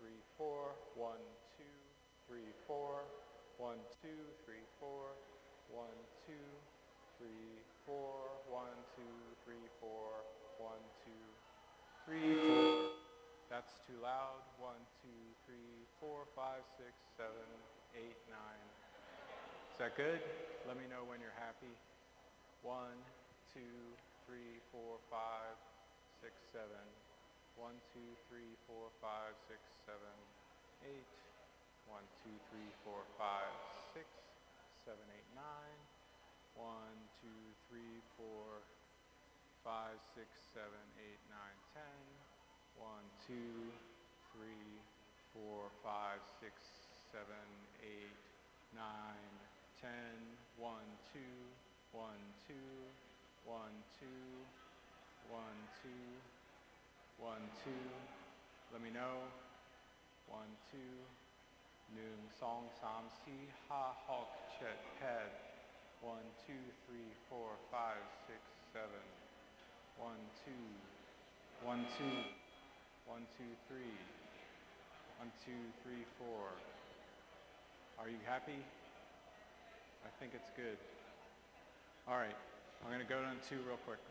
3, 4. 1, 2, 3, 4. 1, 2, 3, 4. 1, 2, 3, 4. 1, 2, 3, 4. 1, 2, 3, 4. That's too loud. 1, 2, 3, 4, 5, 6, 7, 8, 9. Is that good? Let me know when you're happy. 1, 2, 3, 4, 5, 6, 7. 1, 2, 3, 4, 5, 6, 7, 8. 1, 2, 3, 4, 5, 6, 7, 8, 9. 1, 2, 3, 4, 5, 6, 7, 8, 9, 10. 1, 2, 3, 4, 5, 6, 7, 8, 9, 10. 1, 2, 1, 2, 1, 2, 1, 2, 1, 2. Let me know. 1, 2. Noon song sam si ha hawk chet pad. 1, 2, 3, 4, 5, 6, 7. 1, 2. 1, 2. 1, 2, 3. 1, 2, 3, 4. Are you happy? I think it's good. All right, I'm going to go down 2 real quick.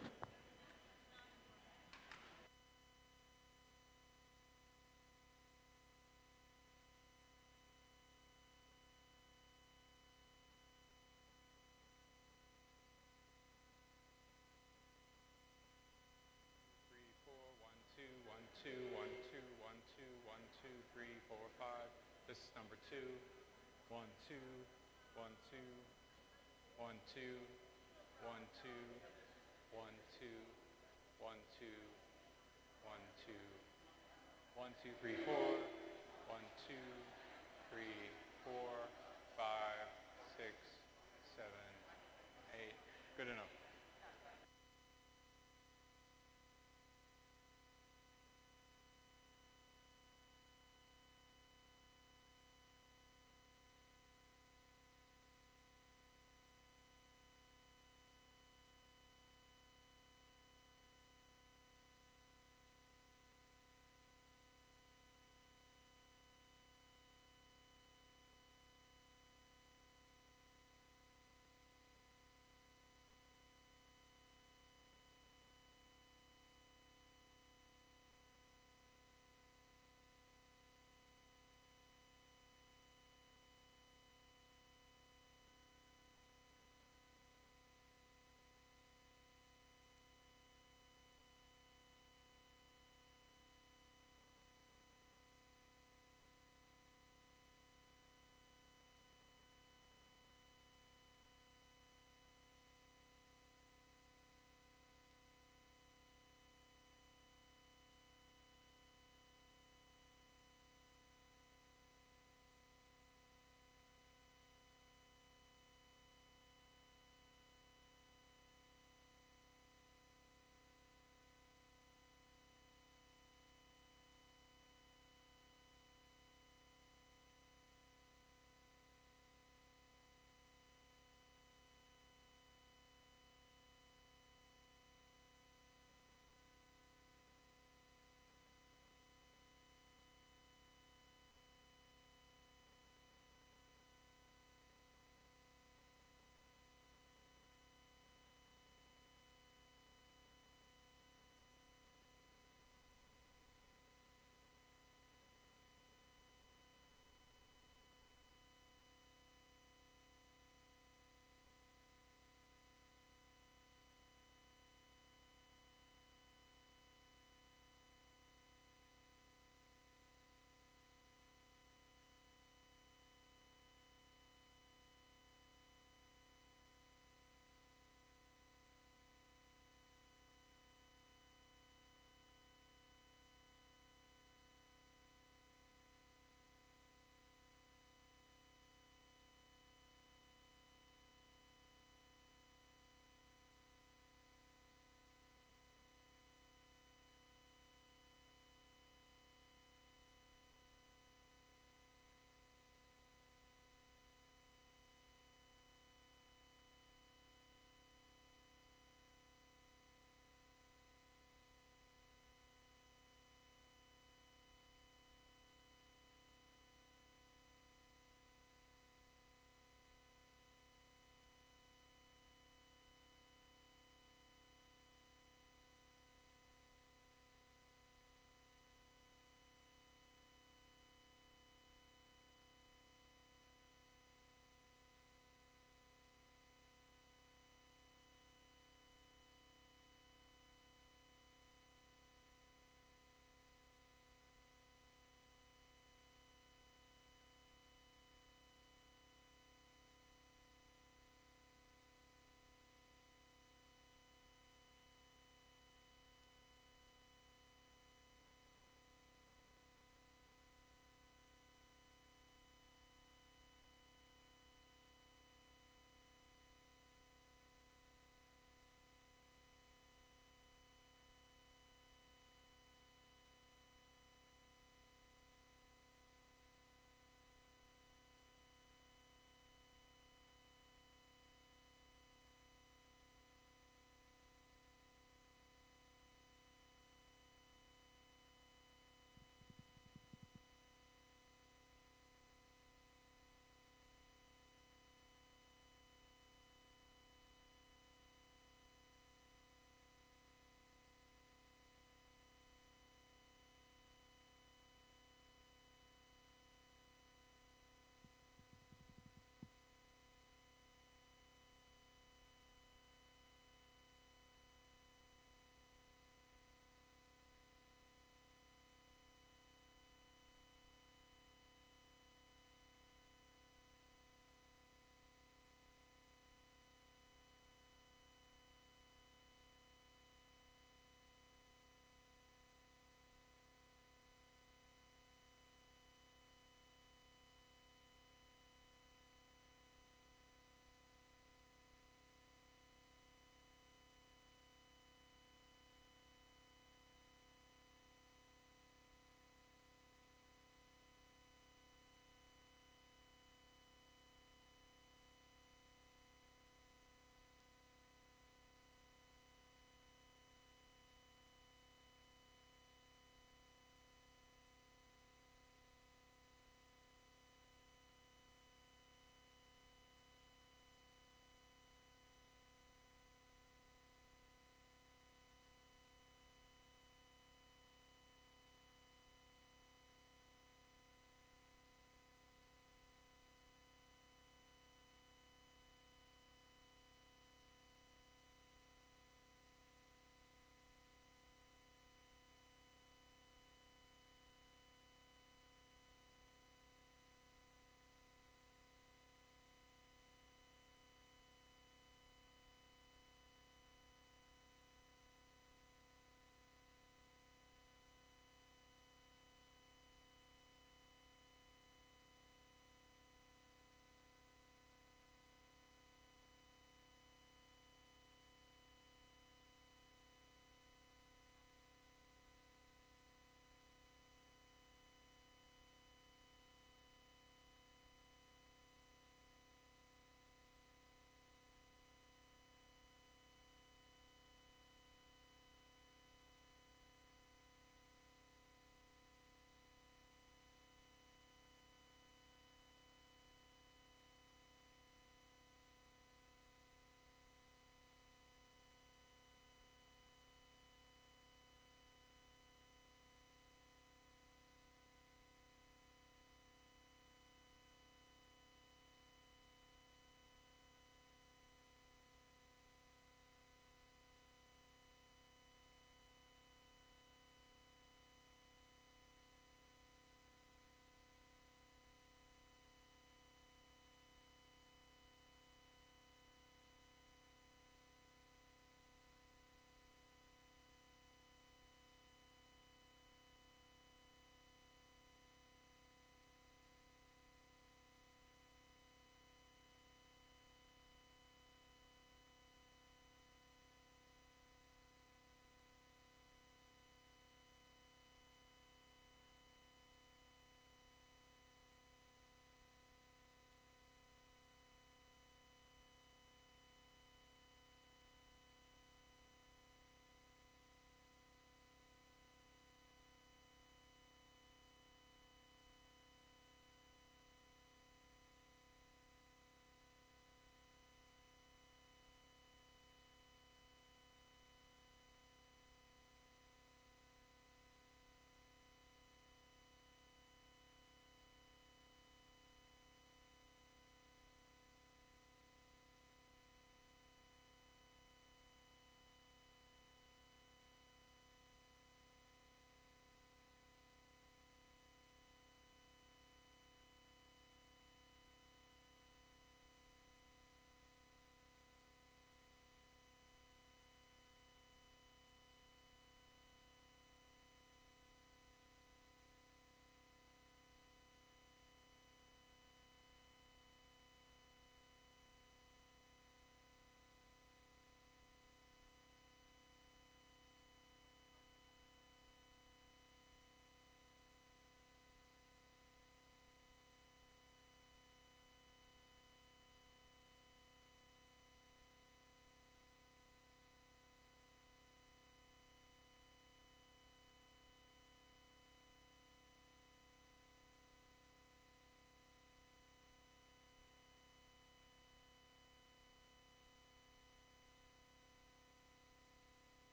Two, 1, 2, 1, 2, 1, 2, 1, 2, 3, 4, 5. This is number 2. 1, 2, 1, 2, 1, 2, 1, 2, 1, 2, 1, 2, 1, 2, 1, 2, 3, 4. 1, 2, 3, 4, 5, 6, 7, 8. Good enough.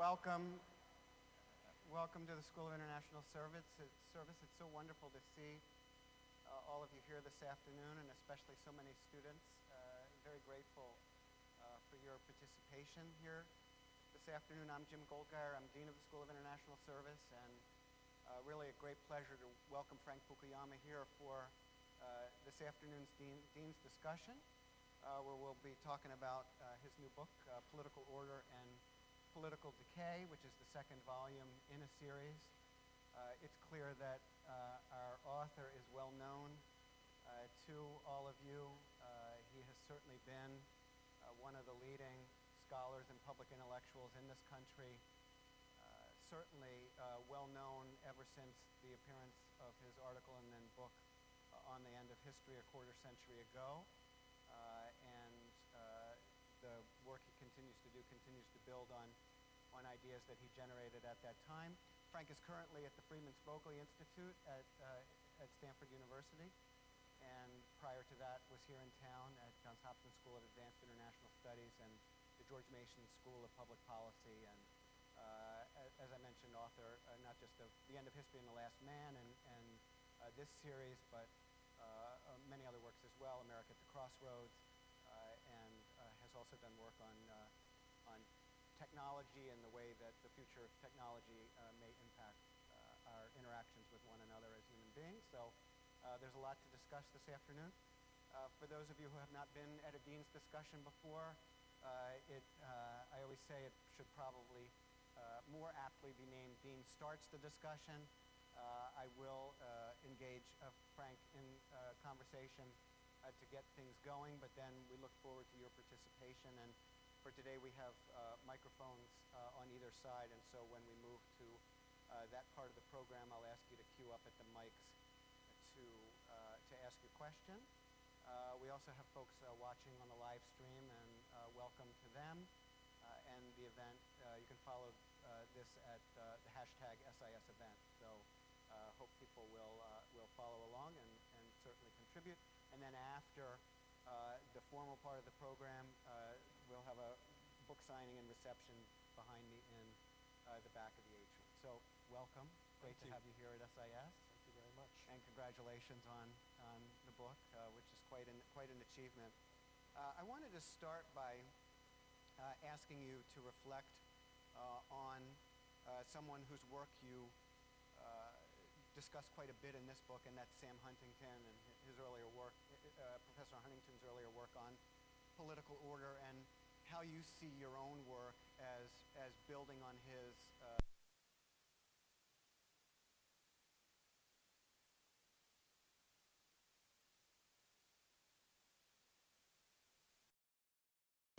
welcome. Welcome to the School of International Service. It's so wonderful to see all of you here this afternoon, and especially so many students. Very grateful for your participation here this afternoon. I'm Jim Goldgeier. I'm Dean of the School of International Service, and really a great pleasure to welcome Frank Fukuyama here for this afternoon's Dean's discussion, where we'll be talking about his new book, Political Order and Political Decay, which is the second volume in a series. It's clear that our author is well known to all of you. He has certainly been one of the leading scholars and public intellectuals in this country, certainly well known ever since the appearance of his article and then book on the end of history a quarter century ago. And the work he continues to do continues to build on ideas that he generated at that time. Frank is currently at the Freeman Spogli Institute at Stanford University, and prior to that was here in town at Johns Hopkins School of Advanced International Studies and the George Mason School of Public Policy, and as I mentioned, author not just of The End of History and the Last Man and this series, but many other works as well, America at the Crossroads, and has also done work on technology and the way that the future of technology may impact our interactions with one another as human beings. So there's a lot to discuss this afternoon. For those of you who have not been at a Dean's discussion before, I always say it should probably more aptly be named Dean Starts the Discussion. I will engage Frank in conversation to get things going, but then we look forward to your participation. And for today, we have microphones on either side, and so when we move to that part of the program, I'll ask you to queue up at the mics to ask your question. We also have folks watching on the live stream, and welcome to them. And the event, you can follow this at the hashtag SIS event. So hope people will follow along and certainly contribute. And then after the formal part of the program, we'll have a book signing and reception behind me in the back of the atrium. So welcome. Great to have you here at SIS. Thank you very much. And congratulations on the book, which is quite an achievement. I wanted to start by asking you to reflect on someone whose work you discussed quite a bit in this book, and that's Sam Huntington and his earlier work, Professor Huntington's earlier work on political order, and how you see your own work as building on his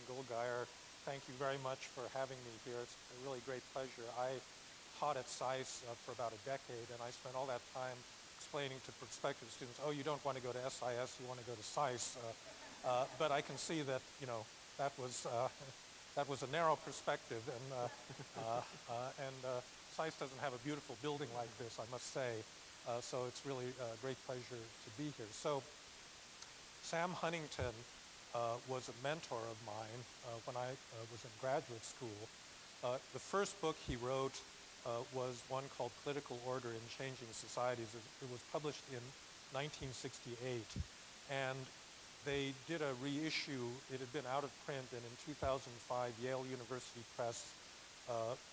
Goldgeier, thank you very much for having me here. It's a really great pleasure. I taught at SICE for about a decade, and I spent all that time explaining to prospective students, oh, you don't want to go to SIS, you want to go to SICE. But I can see that, that was a narrow perspective, and SICE doesn't have a beautiful building like this, I must say. So it's really a great pleasure to be here. So Sam Huntington was a mentor of mine when I was in graduate school. The first book he wrote was one called Political Order in Changing Societies. It was published in 1968, and they did a reissue. It had been out of print, and in 2005, Yale University Press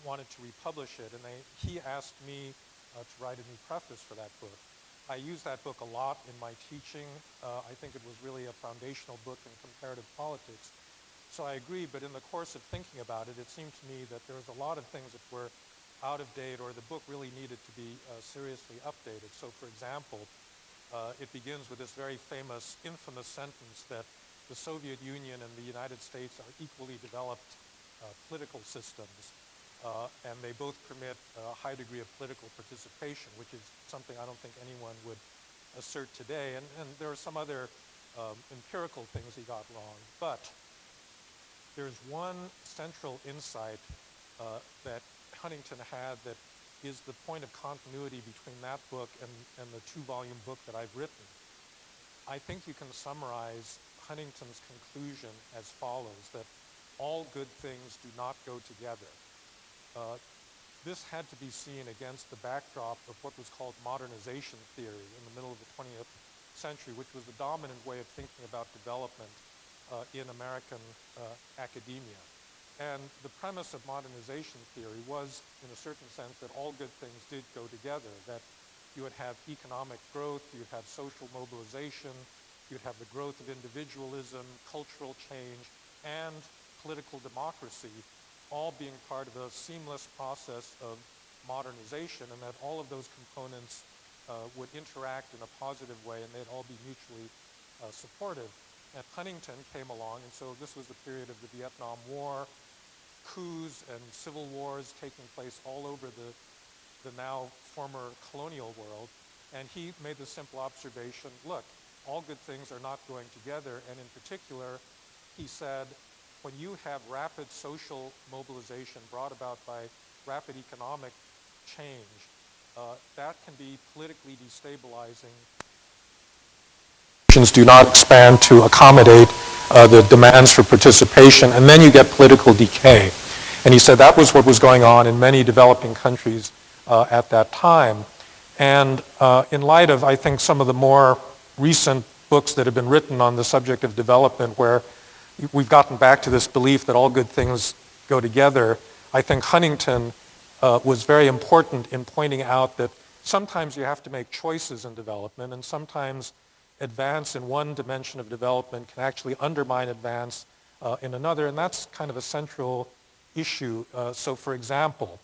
wanted to republish it, and he asked me to write a new preface for that book. I use that book a lot in my teaching. I think it was really a foundational book in comparative politics. So I agree, but in the course of thinking about it, it seemed to me that there was a lot of things that were out of date, or the book really needed to be seriously updated. So for example, it begins with this very famous, infamous sentence that the Soviet Union and the United States are equally developed political systems, and they both permit a high degree of political participation, which is something I don't think anyone would assert today. And there are some other empirical things he got wrong. But there's one central insight that Huntington had that is the point of continuity between that book and the two-volume book that I've written. I think you can summarize Huntington's conclusion as follows, that all good things do not go together. this had to be seen against the backdrop of what was called modernization theory in the middle of the 20th century, which was the dominant way of thinking about development in American academia. And the premise of modernization theory was, in a certain sense, that all good things did go together, that you would have economic growth, you'd have social mobilization, you'd have the growth of individualism, cultural change, and political democracy, all being part of a seamless process of modernization, and that all of those components would interact in a positive way, and they'd all be mutually supportive. And Huntington came along, and so this was the period of the Vietnam War, coups and civil wars taking place all over the now former colonial world. And he made the simple observation, look, all good things are not going together. And in particular, he said, when you have rapid social mobilization brought about by rapid economic change, that can be politically destabilizing. Do not expand to accommodate the demands for participation, and then you get political decay. And he said that was what was going on in many developing countries at that time. And in light of, I think, some of the more recent books that have been written on the subject of development, where we've gotten back to this belief that all good things go together, I think Huntington was very important in pointing out that sometimes you have to make choices in development, and sometimes advance in one dimension of development can actually undermine advance in another, and that's kind of a central issue. So for example,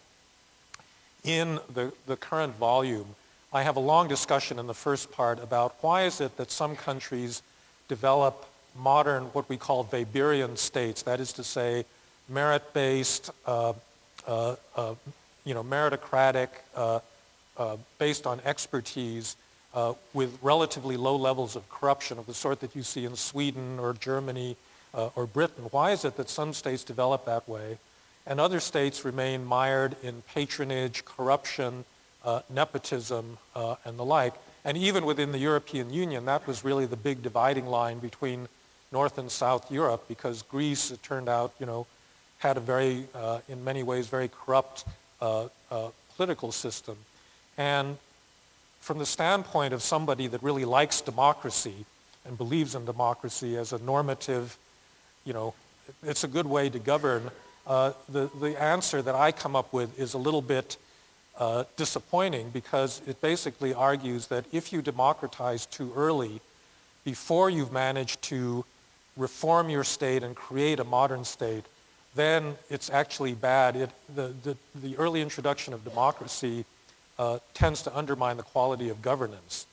in the current volume, I have a long discussion in the first part about why is it that some countries develop modern, what we call Weberian states, that is to say, merit-based, meritocratic, based on expertise, with relatively low levels of corruption of the sort that you see in Sweden or Germany or Britain. Why is it that some states develop that way and other states remain mired in patronage, corruption, nepotism, and the like? And even within the European Union, that was really the big dividing line between North and South Europe, because Greece, it turned out, had a very, in many ways, very corrupt political system. And from the standpoint of somebody that really likes democracy and believes in democracy as a normative, it's a good way to govern, the answer that I come up with is a little bit disappointing, because it basically argues that if you democratize too early, before you've managed to reform your state and create a modern state, then it's actually bad. The early introduction of democracy tends to undermine the quality of governance.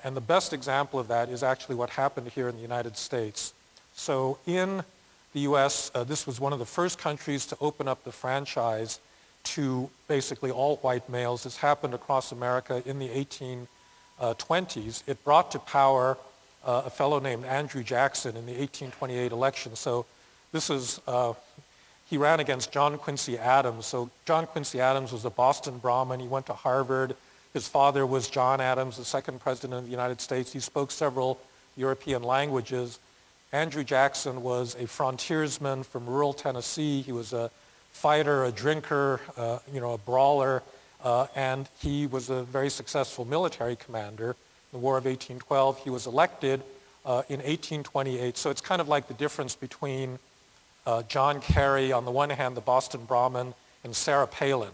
And the best example of that is actually what happened here in the United States. So in the US, this was one of the first countries to open up the franchise to basically all white males. This happened across America in the 1820s. It brought to power a fellow named Andrew Jackson in the 1828 election. So this is, he ran against John Quincy Adams. So John Quincy Adams was a Boston Brahmin. He went to Harvard. His father was John Adams, the second president of the United States. He spoke several European languages. Andrew Jackson was a frontiersman from rural Tennessee. He was a fighter, a drinker, a brawler, and he was a very successful military commander in the War of 1812. He was elected in 1828. So it's kind of like the difference between John Kerry, on the one hand, the Boston Brahmin, and Sarah Palin.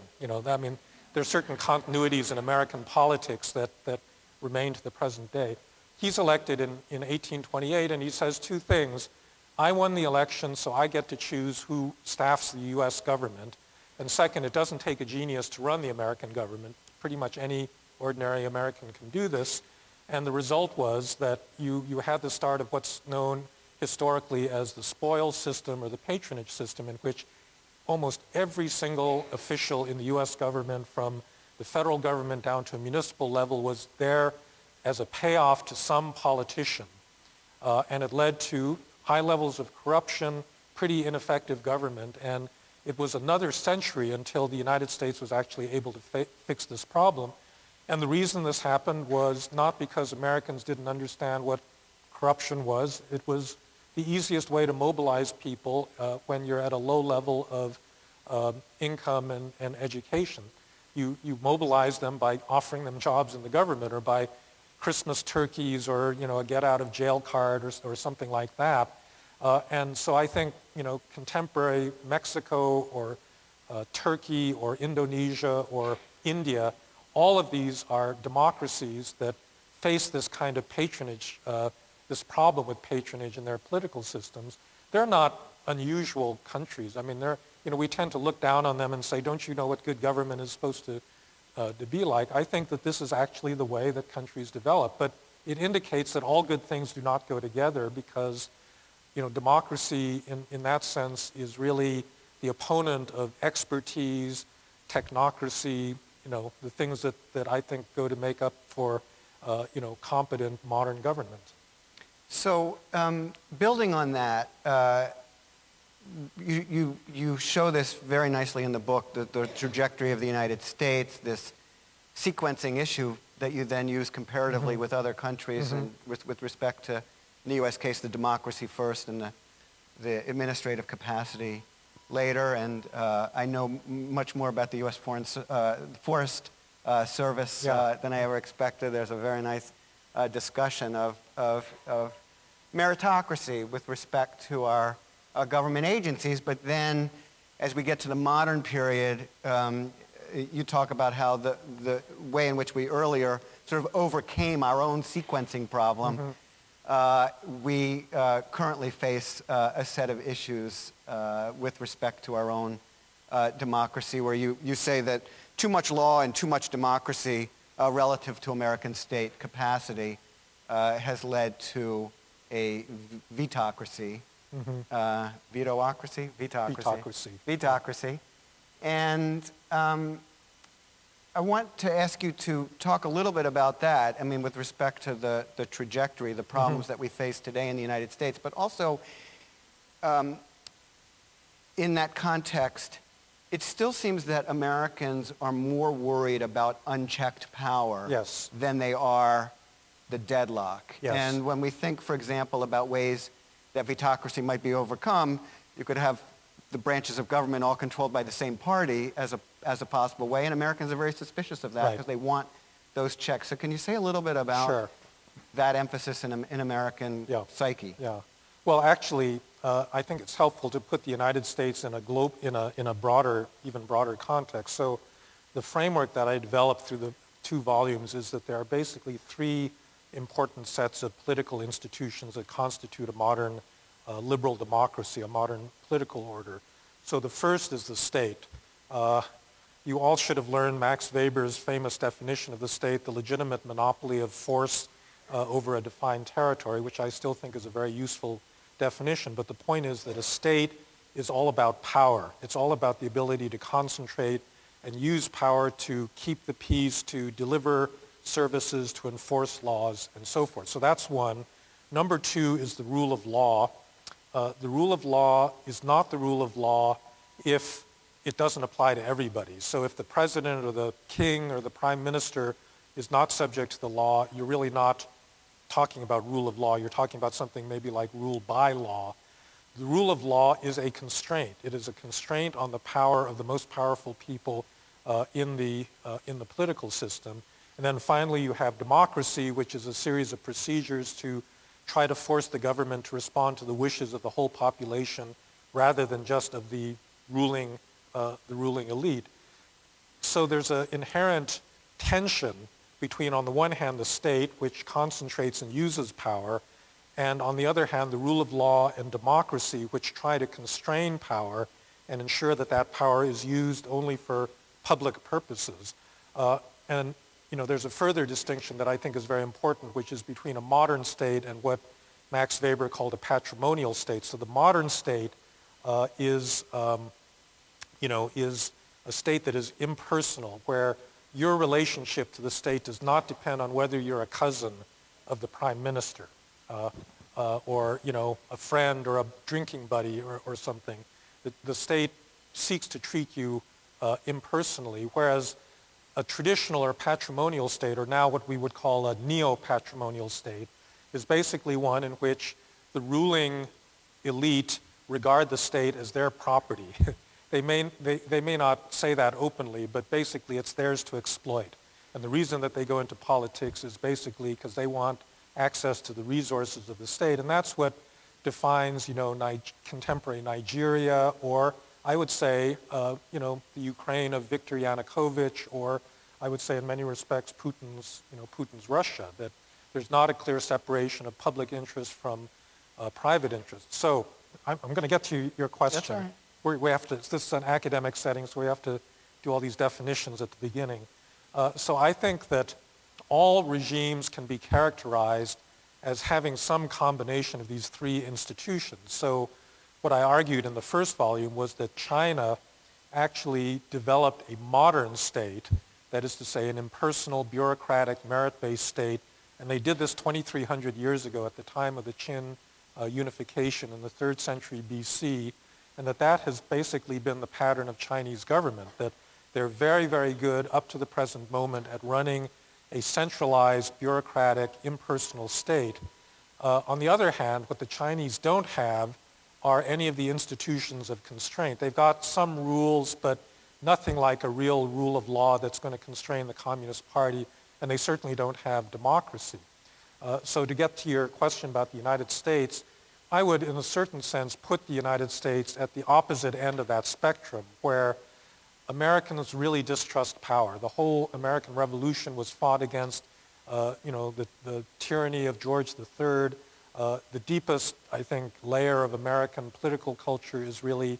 There's certain continuities in American politics that remain to the present day. He's elected in 1828, and he says two things. I won the election, so I get to choose who staffs the U.S. government. And second, it doesn't take a genius to run the American government. Pretty much any ordinary American can do this. And the result was that you had the start of what's known historically as the spoils system or the patronage system, in which almost every single official in the U.S. government, from the federal government down to a municipal level, was there as a payoff to some politician. And it led to high levels of corruption, pretty ineffective government, and it was another century until the United States was actually able to fix this problem. And the reason this happened was not because Americans didn't understand what corruption was. It was the easiest way to mobilize people when you're at a low level of income and education. You mobilize them by offering them jobs in the government or by Christmas turkeys or, a get out of jail card or something like that. And so I think, contemporary Mexico or Turkey or Indonesia or India, all of these are democracies that face this kind of patronage, this problem with patronage in their political systems. They're not unusual countries. I mean, we tend to look down on them and say, don't you know what good government is supposed to be like? I think that this is actually the way that countries develop. But it indicates that all good things do not go together because, democracy in that sense is really the opponent of expertise, technocracy, the things that I think go to make up for, competent modern government. So building on that, you show this very nicely in the book, the trajectory of the United States, this sequencing issue that you then use comparatively with other countries and with respect to, in the U.S. case, the democracy first and the administrative capacity later. And I know much more about the U.S. Forest Service than I ever expected. There's a very nice discussion of meritocracy with respect to our government agencies, but then as we get to the modern period, you talk about how the way in which we earlier sort of overcame our own sequencing problem. We currently face a set of issues with respect to our own democracy, where you say that too much law and too much democracy relative to American state capacity has led to a vetocracy. Vetocracy? Vetocracy. And I want to ask you to talk a little bit about that, I mean, with respect to the trajectory, the problems that we face today in the United States, but also in that context, it still seems that Americans are more worried about unchecked power than they are the deadlock. And when we think, for example, about ways that vetocracy might be overcome, you could have the branches of government all controlled by the same party as a possible way, and Americans are very suspicious of that because they want those checks. So can you say a little bit about that emphasis in American psyche? Well, actually, I think it's helpful to put the United States in a broader, even broader context. So the framework that I developed through the 2 volumes is that there are basically 3 important sets of political institutions that constitute a modern liberal democracy, a modern political order. So the first is the state. You all should have learned Max Weber's famous definition of the state, the legitimate monopoly of force over a defined territory, which I still think is a very useful definition. But the point is that a state is all about power. It's all about the ability to concentrate and use power to keep the peace, to deliver services, to enforce laws, and so forth. So that's one. Number 2 is the rule of law. The rule of law is not the rule of law if it doesn't apply to everybody. So if the president or the king or the prime minister is not subject to the law, you're really not talking about rule of law. You're talking about something maybe like rule by law. The rule of law is a constraint. It is a constraint on the power of the most powerful people in the political system. And then finally, you have democracy, which is a series of procedures to try to force the government to respond to the wishes of the whole population rather than just of the ruling elite. So there's an inherent tension between, on the one hand, the state, which concentrates and uses power, and on the other hand, the rule of law and democracy, which try to constrain power and ensure that that power is used only for public purposes. And there's a further distinction that I think is very important, which is between a modern state and what Max Weber called a patrimonial state. So the modern state is a state that is impersonal, where your relationship to the state does not depend on whether you're a cousin of the prime minister or a friend or a drinking buddy or something. The state seeks to treat you impersonally, whereas a traditional or patrimonial state, or now what we would call a neo-patrimonial state, is basically one in which the ruling elite regard the state as their property. they may not say that openly, but basically it's theirs to exploit. And the reason that they go into politics is basically because they want access to the resources of the state, and that's what defines, contemporary Nigeria, or I would say, the Ukraine of Viktor Yanukovych, or I would say in many respects Putin's Russia, that there's not a clear separation of public interest from private interest. So I'm going to get to your question. That's all right. We have to, this is an academic setting, so we have to do all these definitions at the beginning. So I think that all regimes can be characterized as having some combination of these three institutions. So what I argued in the first volume was that China actually developed a modern state, that is to say an impersonal, bureaucratic, merit-based state, and they did this 2,300 years ago at the time of the Qin unification in the 3rd century BC, and that has basically been the pattern of Chinese government, that they're very, very good up to the present moment at running a centralized, bureaucratic, impersonal state. On the other hand, what the Chinese don't have are any of the institutions of constraint. They've got some rules, but nothing like a real rule of law that's going to constrain the Communist Party, and they certainly don't have democracy. So to get to your question about the United States, I would, in a certain sense, put the United States at the opposite end of that spectrum, where Americans really distrust power. The whole American Revolution was fought against, the tyranny of George III. The deepest, I think, layer of American political culture is really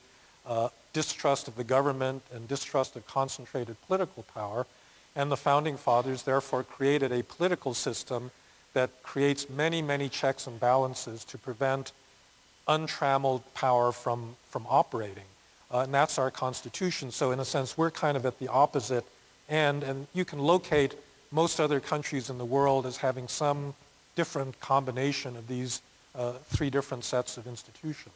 distrust of the government and distrust of concentrated political power. And the Founding Fathers, therefore, created a political system that creates many, many checks and balances to prevent untrammeled power from operating. And that's our Constitution. So in a sense, we're kind of at the opposite end. And you can locate most other countries in the world as having some different combination of these three different sets of institutions.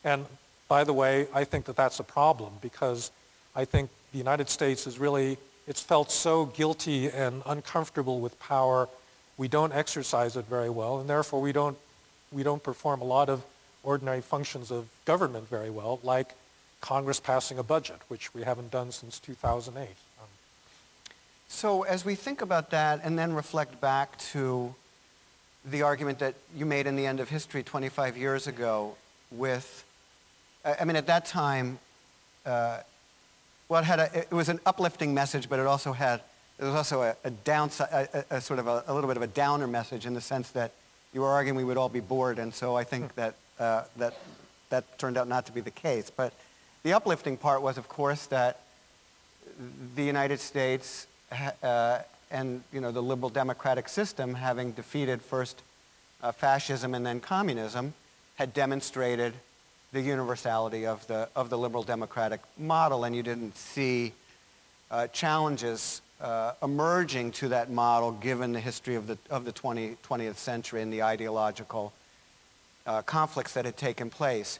And by the way, I think that that's a problem, because I think the United States is really, it's felt so guilty and uncomfortable with power. We don't exercise it very well, and therefore we don't perform a lot of ordinary functions of government very well, like Congress passing a budget, which we haven't done since 2008. So as we think about that and then reflect back to the argument that you made in The End of History 25 years ago with, at that time, it was an uplifting message, but it was also a downside, a sort of a little bit of a downer message, in the sense that you were arguing we would all be bored, and so I think that turned out not to be the case. But the uplifting part was, of course, that the United States and the liberal democratic system, having defeated first fascism and then communism, had demonstrated the universality of the liberal democratic model, and you didn't see challenges emerging to that model, given the history of the 20th century and the ideological conflicts that had taken place.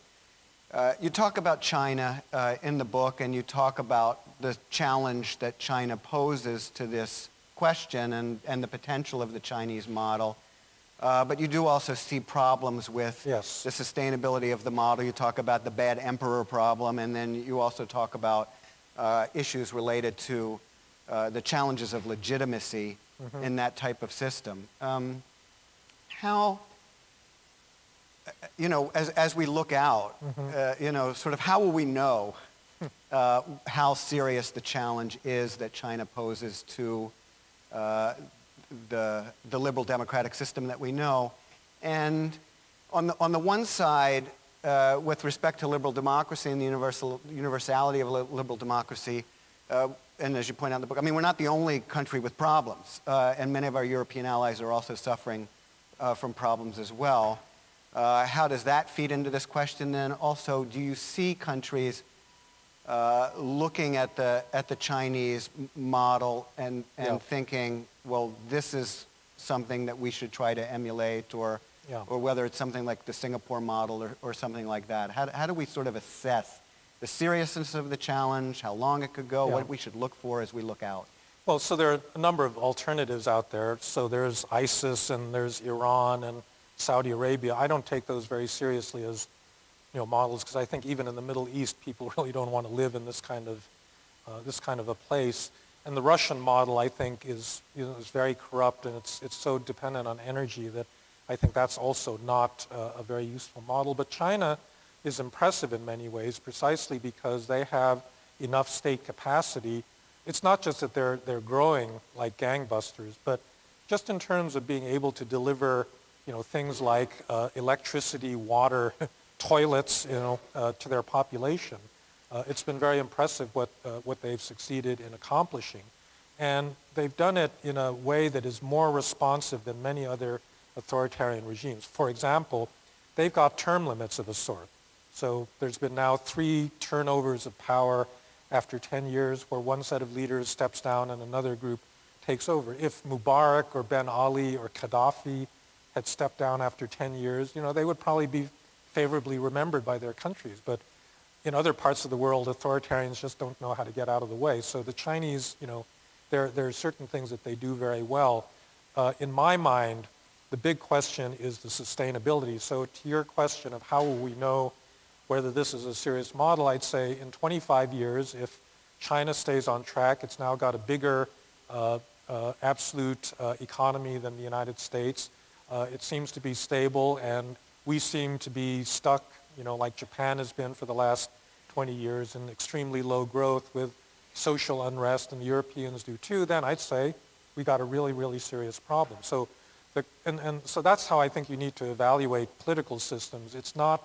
You talk about China in the book, and you talk about the challenge that China poses to this question and the potential of the Chinese model. But you do also see problems with Yes. the sustainability of the model. You talk about the bad emperor problem, and then you also talk about issues related to the challenges of legitimacy in that type of system. How, as we look out, sort of how will we know how serious the challenge is that China poses to the liberal democratic system that we know? And on the one side, with respect to liberal democracy and the universality of liberal democracy, and as you point out in the book, we're not the only country with problems, and many of our European allies are also suffering from problems as well. How does that feed into this question then? Also, do you see countries looking at the Chinese model and thinking, well, this is something that we should try to emulate, or whether it's something like the Singapore model or something like that? How do we sort of assess the seriousness of the challenge, how long it could go, what we should look for as we look out? Well, so there are a number of alternatives out there. So there's ISIS, and there's Iran and Saudi Arabia. I don't take those very seriously as models, because I think even in the Middle East, people really don't want to live in this kind of a place. And the Russian model, I think, is very corrupt, and it's so dependent on energy that I think that's also not a very useful model. But China is impressive in many ways, precisely because they have enough state capacity. It's not just that they're growing like gangbusters, but just in terms of being able to deliver, things like electricity, water, toilets, to their population. It's been very impressive what they've succeeded in accomplishing. And they've done it in a way that is more responsive than many other authoritarian regimes. For example, they've got term limits of a sort. So there's been now 3 turnovers of power after 10 years where one set of leaders steps down and another group takes over. If Mubarak or Ben Ali or Gaddafi had stepped down after 10 years, they would probably be favorably remembered by their countries. But in other parts of the world, authoritarians just don't know how to get out of the way. So the Chinese, there are certain things that they do very well. In my mind, the big question is the sustainability. So to your question of how will we know whether this is a serious model, I'd say in 25 years, if China stays on track, it's now got a bigger absolute economy than the United States. It seems to be stable, and we seem to be stuck, like Japan has been for the last 20 years in extremely low growth with social unrest, and the Europeans do too, then I'd say we got a really, really serious problem. So, so that's how I think you need to evaluate political systems. It's not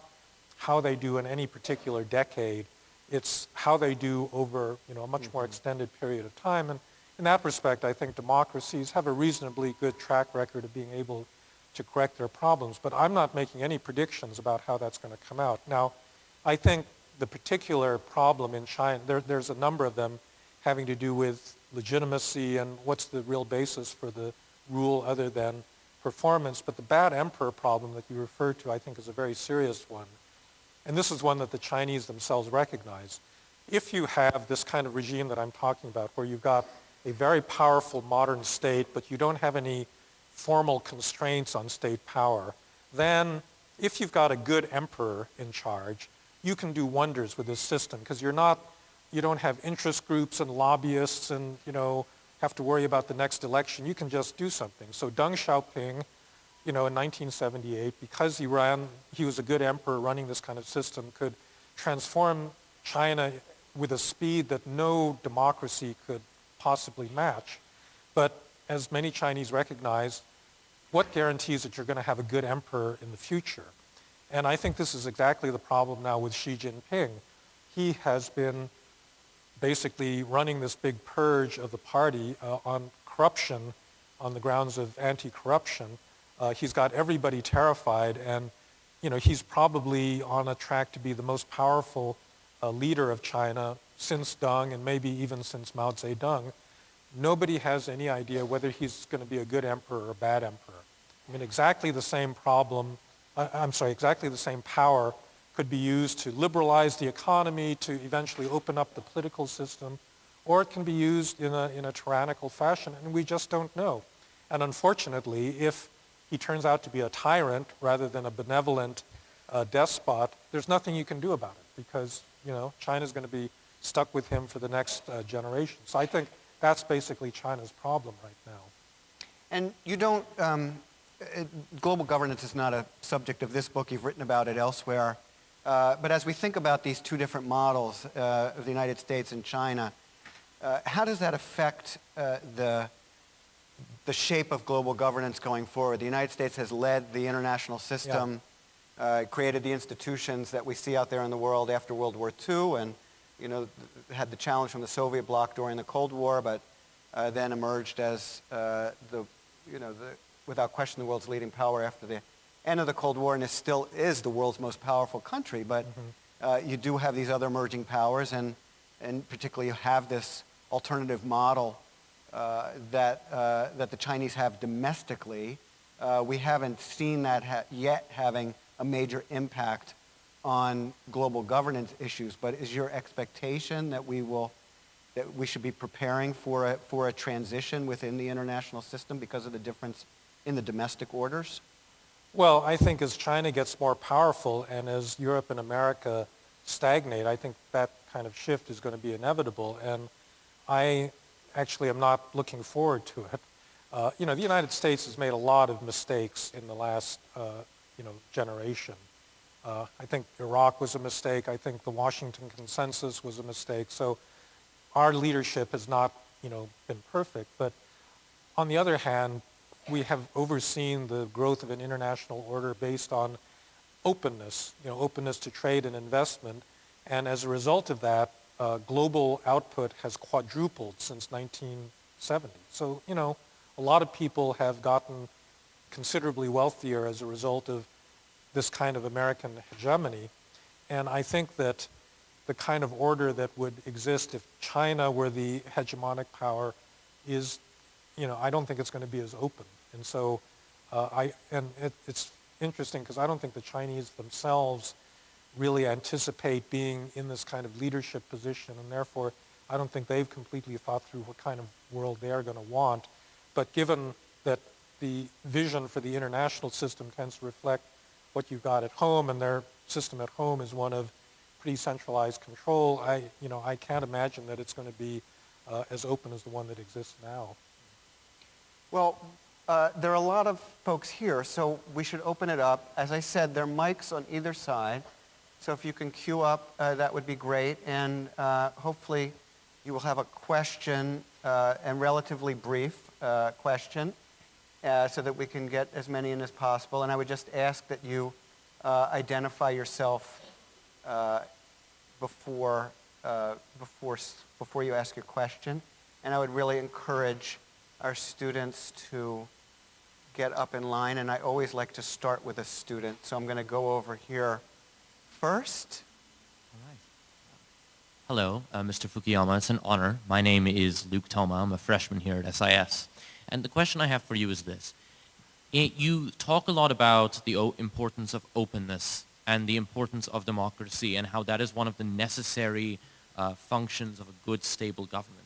how they do in any particular decade. It's how they do over, a much more extended period of time. And in that respect, I think democracies have a reasonably good track record of being able to correct their problems. But I'm not making any predictions about how that's going to come out. Now, I think the particular problem in China, there's a number of them having to do with legitimacy and what's the real basis for the rule other than performance. But the bad emperor problem that you referred to, I think, is a very serious one. And this is one that the Chinese themselves recognize. If you have this kind of regime that I'm talking about, where you've got a very powerful modern state, but you don't have any formal constraints on state power, then if you've got a good emperor in charge, you can do wonders with this system, because you don't have interest groups and lobbyists and, have to worry about the next election. You can just do something. So Deng Xiaoping, in 1978, because he was a good emperor running this kind of system, could transform China with a speed that no democracy could possibly match. But as many Chinese recognize, what guarantees that you're going to have a good emperor in the future? And I think this is exactly the problem now with Xi Jinping. He has been basically running this big purge of the party on corruption, on the grounds of anti-corruption. He's got everybody terrified, and he's probably on a track to be the most powerful leader of China since Deng, and maybe even since Mao Zedong. Nobody has any idea whether he's going to be a good emperor or a bad emperor. I mean, exactly the same exactly the same power could be used to liberalize the economy, to eventually open up the political system, or it can be used in a tyrannical fashion, and we just don't know. And unfortunately, if he turns out to be a tyrant rather than a benevolent despot, there's nothing you can do about it, because China's going to be stuck with him for the next generation. So I think that's basically China's problem right now. And you don't, global governance is not a subject of this book. You've written about it elsewhere. But as we think about these two different models of the United States and China, how does that affect the shape of global governance going forward? The United States has led the international system, created the institutions that we see out there in the world after World War II, and had the challenge from the Soviet bloc during the Cold War, but then emerged as without question, the world's leading power after the end of the Cold War, and it still is the world's most powerful country. But you do have these other emerging powers, and particularly you have this alternative model that the Chinese have domestically. We haven't seen that yet having a major impact on global governance issues. But is your expectation that we should be preparing for a transition within the international system because of the difference in the domestic orders? Well, I think as China gets more powerful and as Europe and America stagnate, I think that kind of shift is going to be inevitable. And I actually am not looking forward to it. The United States has made a lot of mistakes in the last, generation. I think Iraq was a mistake. I think the Washington Consensus was a mistake. So our leadership has not, been perfect. But on the other hand, we have overseen the growth of an international order based on openness, openness to trade and investment. And as a result of that, global output has quadrupled since 1970. So, a lot of people have gotten considerably wealthier as a result of this kind of American hegemony. And I think that the kind of order that would exist if China were the hegemonic power is, I don't think it's going to be as open. And so it's interesting because I don't think the Chinese themselves really anticipate being in this kind of leadership position, and therefore I don't think they've completely thought through what kind of world they are going to want. But given that the vision for the international system tends to reflect what you've got at home, and their system at home is one of pretty centralized control, I can't imagine that it's going to be as open as the one that exists now. Well, there are a lot of folks here, so we should open it up. As I said, there are mics on either side, so if you can queue up, that would be great. And hopefully you will have a question, and relatively brief question, so that we can get as many in as possible. And I would just ask that you identify yourself before you ask your question. And I would really encourage our students to get up in line. And I always like to start with a student. So I'm going to go over here first. All right. Hello, Mr. Fukuyama. It's an honor. My name is Luke Toma. I'm a freshman here at SIS. And the question I have for you is this. You talk a lot about the importance of openness and the importance of democracy and how that is one of the necessary functions of a good, stable government.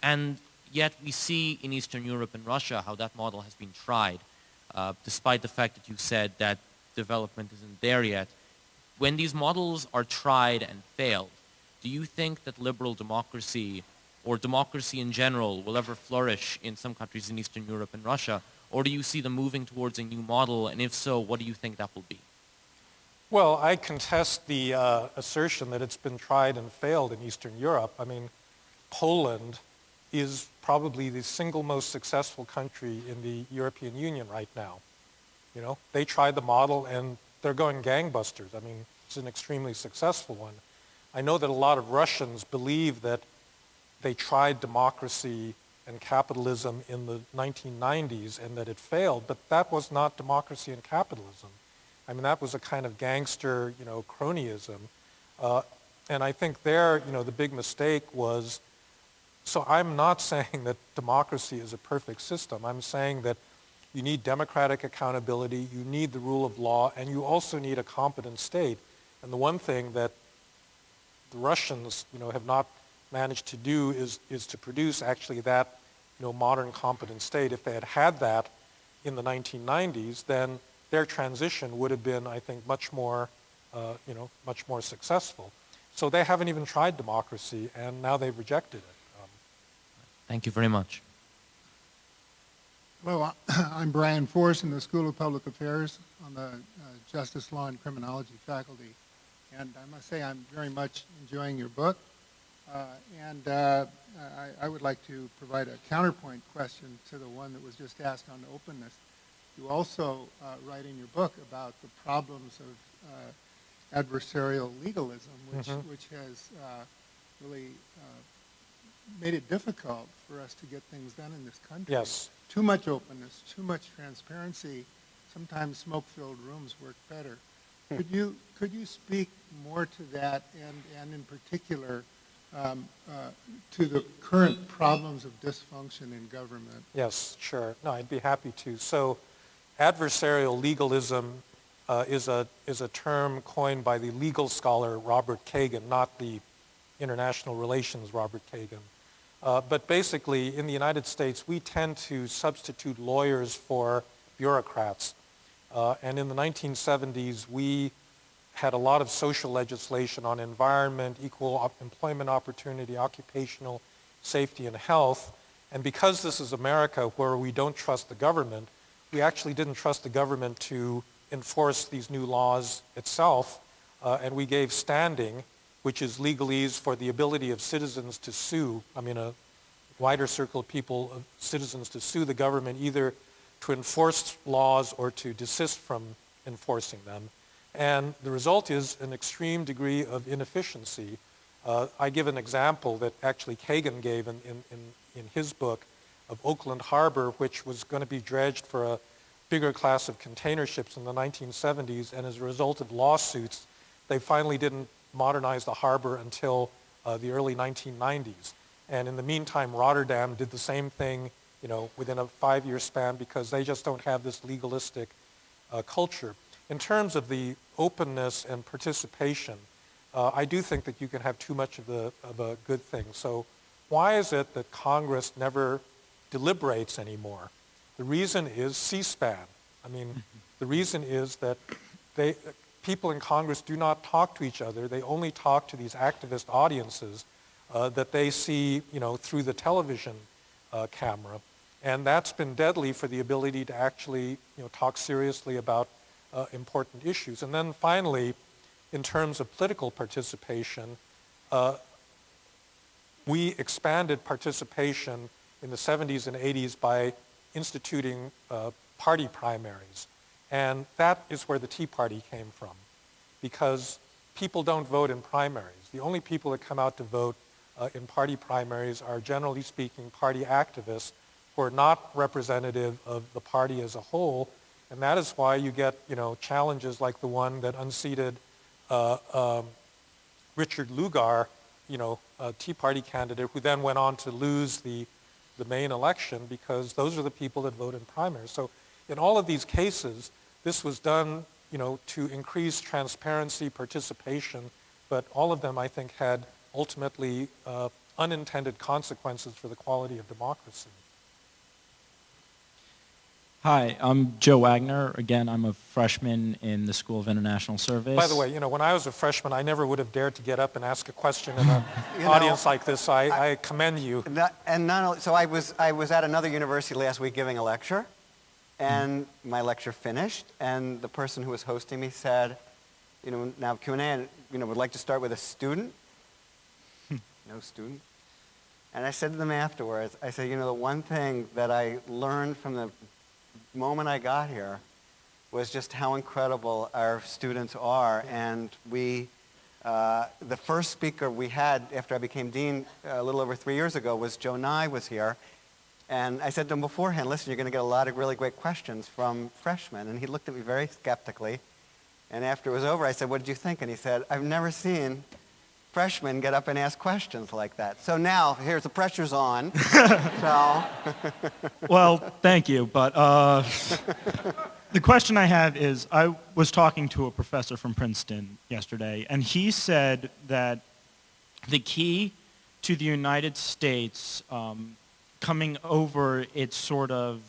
And yet we see in Eastern Europe and Russia how that model has been tried, despite the fact that you said that development isn't there yet. When these models are tried and failed, do you think that liberal democracy or democracy in general will ever flourish in some countries in Eastern Europe and Russia? Or do you see them moving towards a new model? And if so, what do you think that will be? Well, I contest the assertion that it's been tried and failed in Eastern Europe. I mean, Poland is probably the single most successful country in the European Union right now. They tried the model and they're going gangbusters. I mean, it's an extremely successful one. I know that a lot of Russians believe that they tried democracy and capitalism in the 1990s and that it failed, but that was not democracy and capitalism. I mean, that was a kind of gangster, cronyism. And I think there, the big mistake was, so I'm not saying that democracy is a perfect system. I'm saying that you need democratic accountability, you need the rule of law, and you also need a competent state. And the one thing that the Russians, have not managed to do is to produce actually that, modern competent state. If they had had that in the 1990s, then their transition would have been, I think, much more successful. So they haven't even tried democracy, and now they've rejected it. Thank you very much. Hello, I'm Brian Force in the School of Public Affairs on the Justice, Law, and Criminology faculty. And I must say I'm very much enjoying your book. I would like to provide a counterpoint question to the one that was just asked on openness. You also write in your book about the problems of adversarial legalism, which has really made it difficult for us to get things done in this country. Yes. Too much openness, too much transparency. Sometimes smoke-filled rooms work better. Could you speak more to that, and in particular to the current problems of dysfunction in government? Yes, sure. No, I'd be happy to. So, adversarial legalism is a term coined by the legal scholar Robert Kagan, not the international relations Robert Kagan. But basically, in the United States, we tend to substitute lawyers for bureaucrats. And in the 1970s, we had a lot of social legislation on environment, equal employment opportunity, occupational safety and health. And because this is America where we don't trust the government, we actually didn't trust the government to enforce these new laws itself. And we gave standing, which is legalese for the ability of citizens to sue, a wider circle of people, of citizens to sue the government either to enforce laws or to desist from enforcing them. And the result is an extreme degree of inefficiency. I give an example that actually Kagan gave in his book of Oakland Harbor, which was going to be dredged for a bigger class of container ships in the 1970s, and as a result of lawsuits, they finally didn't modernize the harbor until the early 1990s. And in the meantime, Rotterdam did the same thing, within a 5-year span because they just don't have this legalistic culture. In terms of the openness and participation, I do think that you can have too much of a good thing. So why is it that Congress never deliberates anymore? The reason is C-SPAN. The reason is that people in Congress do not talk to each other. They only talk to these activist audiences that they see, through the television camera. And that's been deadly for the ability to actually, talk seriously about important issues. And then finally, in terms of political participation, we expanded participation in the 70s and 80s by instituting party primaries. And that is where the Tea Party came from, because people don't vote in primaries. The only people that come out to vote in party primaries are, generally speaking, party activists who are not representative of the party as a whole. And that is why you get, challenges like the one that unseated Richard Lugar, a Tea Party candidate, who then went on to lose the main election, because those are the people that vote in primaries. So in all of these cases, this was done, to increase transparency, participation, but all of them, I think, had ultimately unintended consequences for the quality of democracy. Hi, I'm Joe Wagner. Again, I'm a freshman in the School of International Service. By the way, when I was a freshman, I never would have dared to get up and ask a question in an audience like this. So I commend you. So I was at another university last week giving a lecture, and my lecture finished, and the person who was hosting me said, now Q&A, and would like to start with a student. No student. And I said to them afterwards, I said, the one thing that I learned from the moment I got here was just how incredible our students are. And the first speaker we had after I became dean a little over 3 years ago was Joe Nye was here. And I said to him beforehand, listen, you're going to get a lot of really great questions from freshmen. And he looked at me very skeptically. And after it was over, I said, what did you think? And he said, I've never seen freshmen get up and ask questions like that. So now, here's the pressure's on. Well, thank you. But the question I have is, I was talking to a professor from Princeton yesterday, and he said that the key to the United States coming over its sort of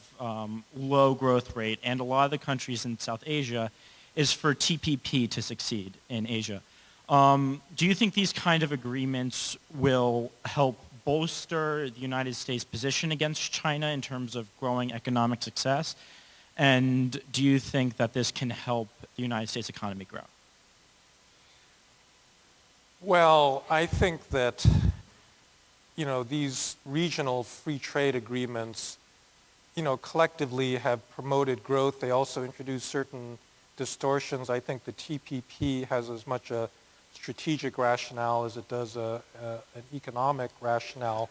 low growth rate, and a lot of the countries in South Asia, is for TPP to succeed in Asia. Do you think these kind of agreements will help bolster the United States' position against China in terms of growing economic success? And do you think that this can help the United States economy grow? Well, I think that, these regional free trade agreements, collectively have promoted growth. They also introduce certain distortions. I think the TPP has as much a strategic rationale as it does an economic rationale.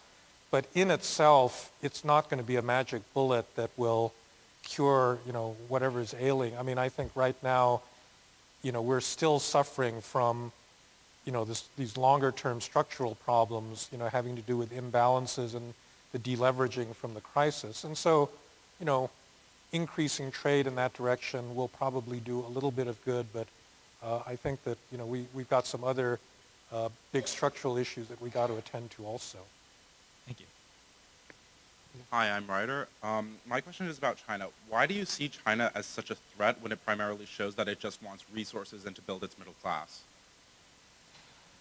But in itself, it's not going to be a magic bullet that will cure, whatever is ailing. I think right now, we're still suffering from, these longer-term structural problems, having to do with imbalances and the deleveraging from the crisis. And so, increasing trade in that direction will probably do a little bit of good, but I think that, we've got some other big structural issues that we got to attend to also. Thank you. Hi, I'm Ryder. My question is about China. Why do you see China as such a threat when it primarily shows that it just wants resources and to build its middle class?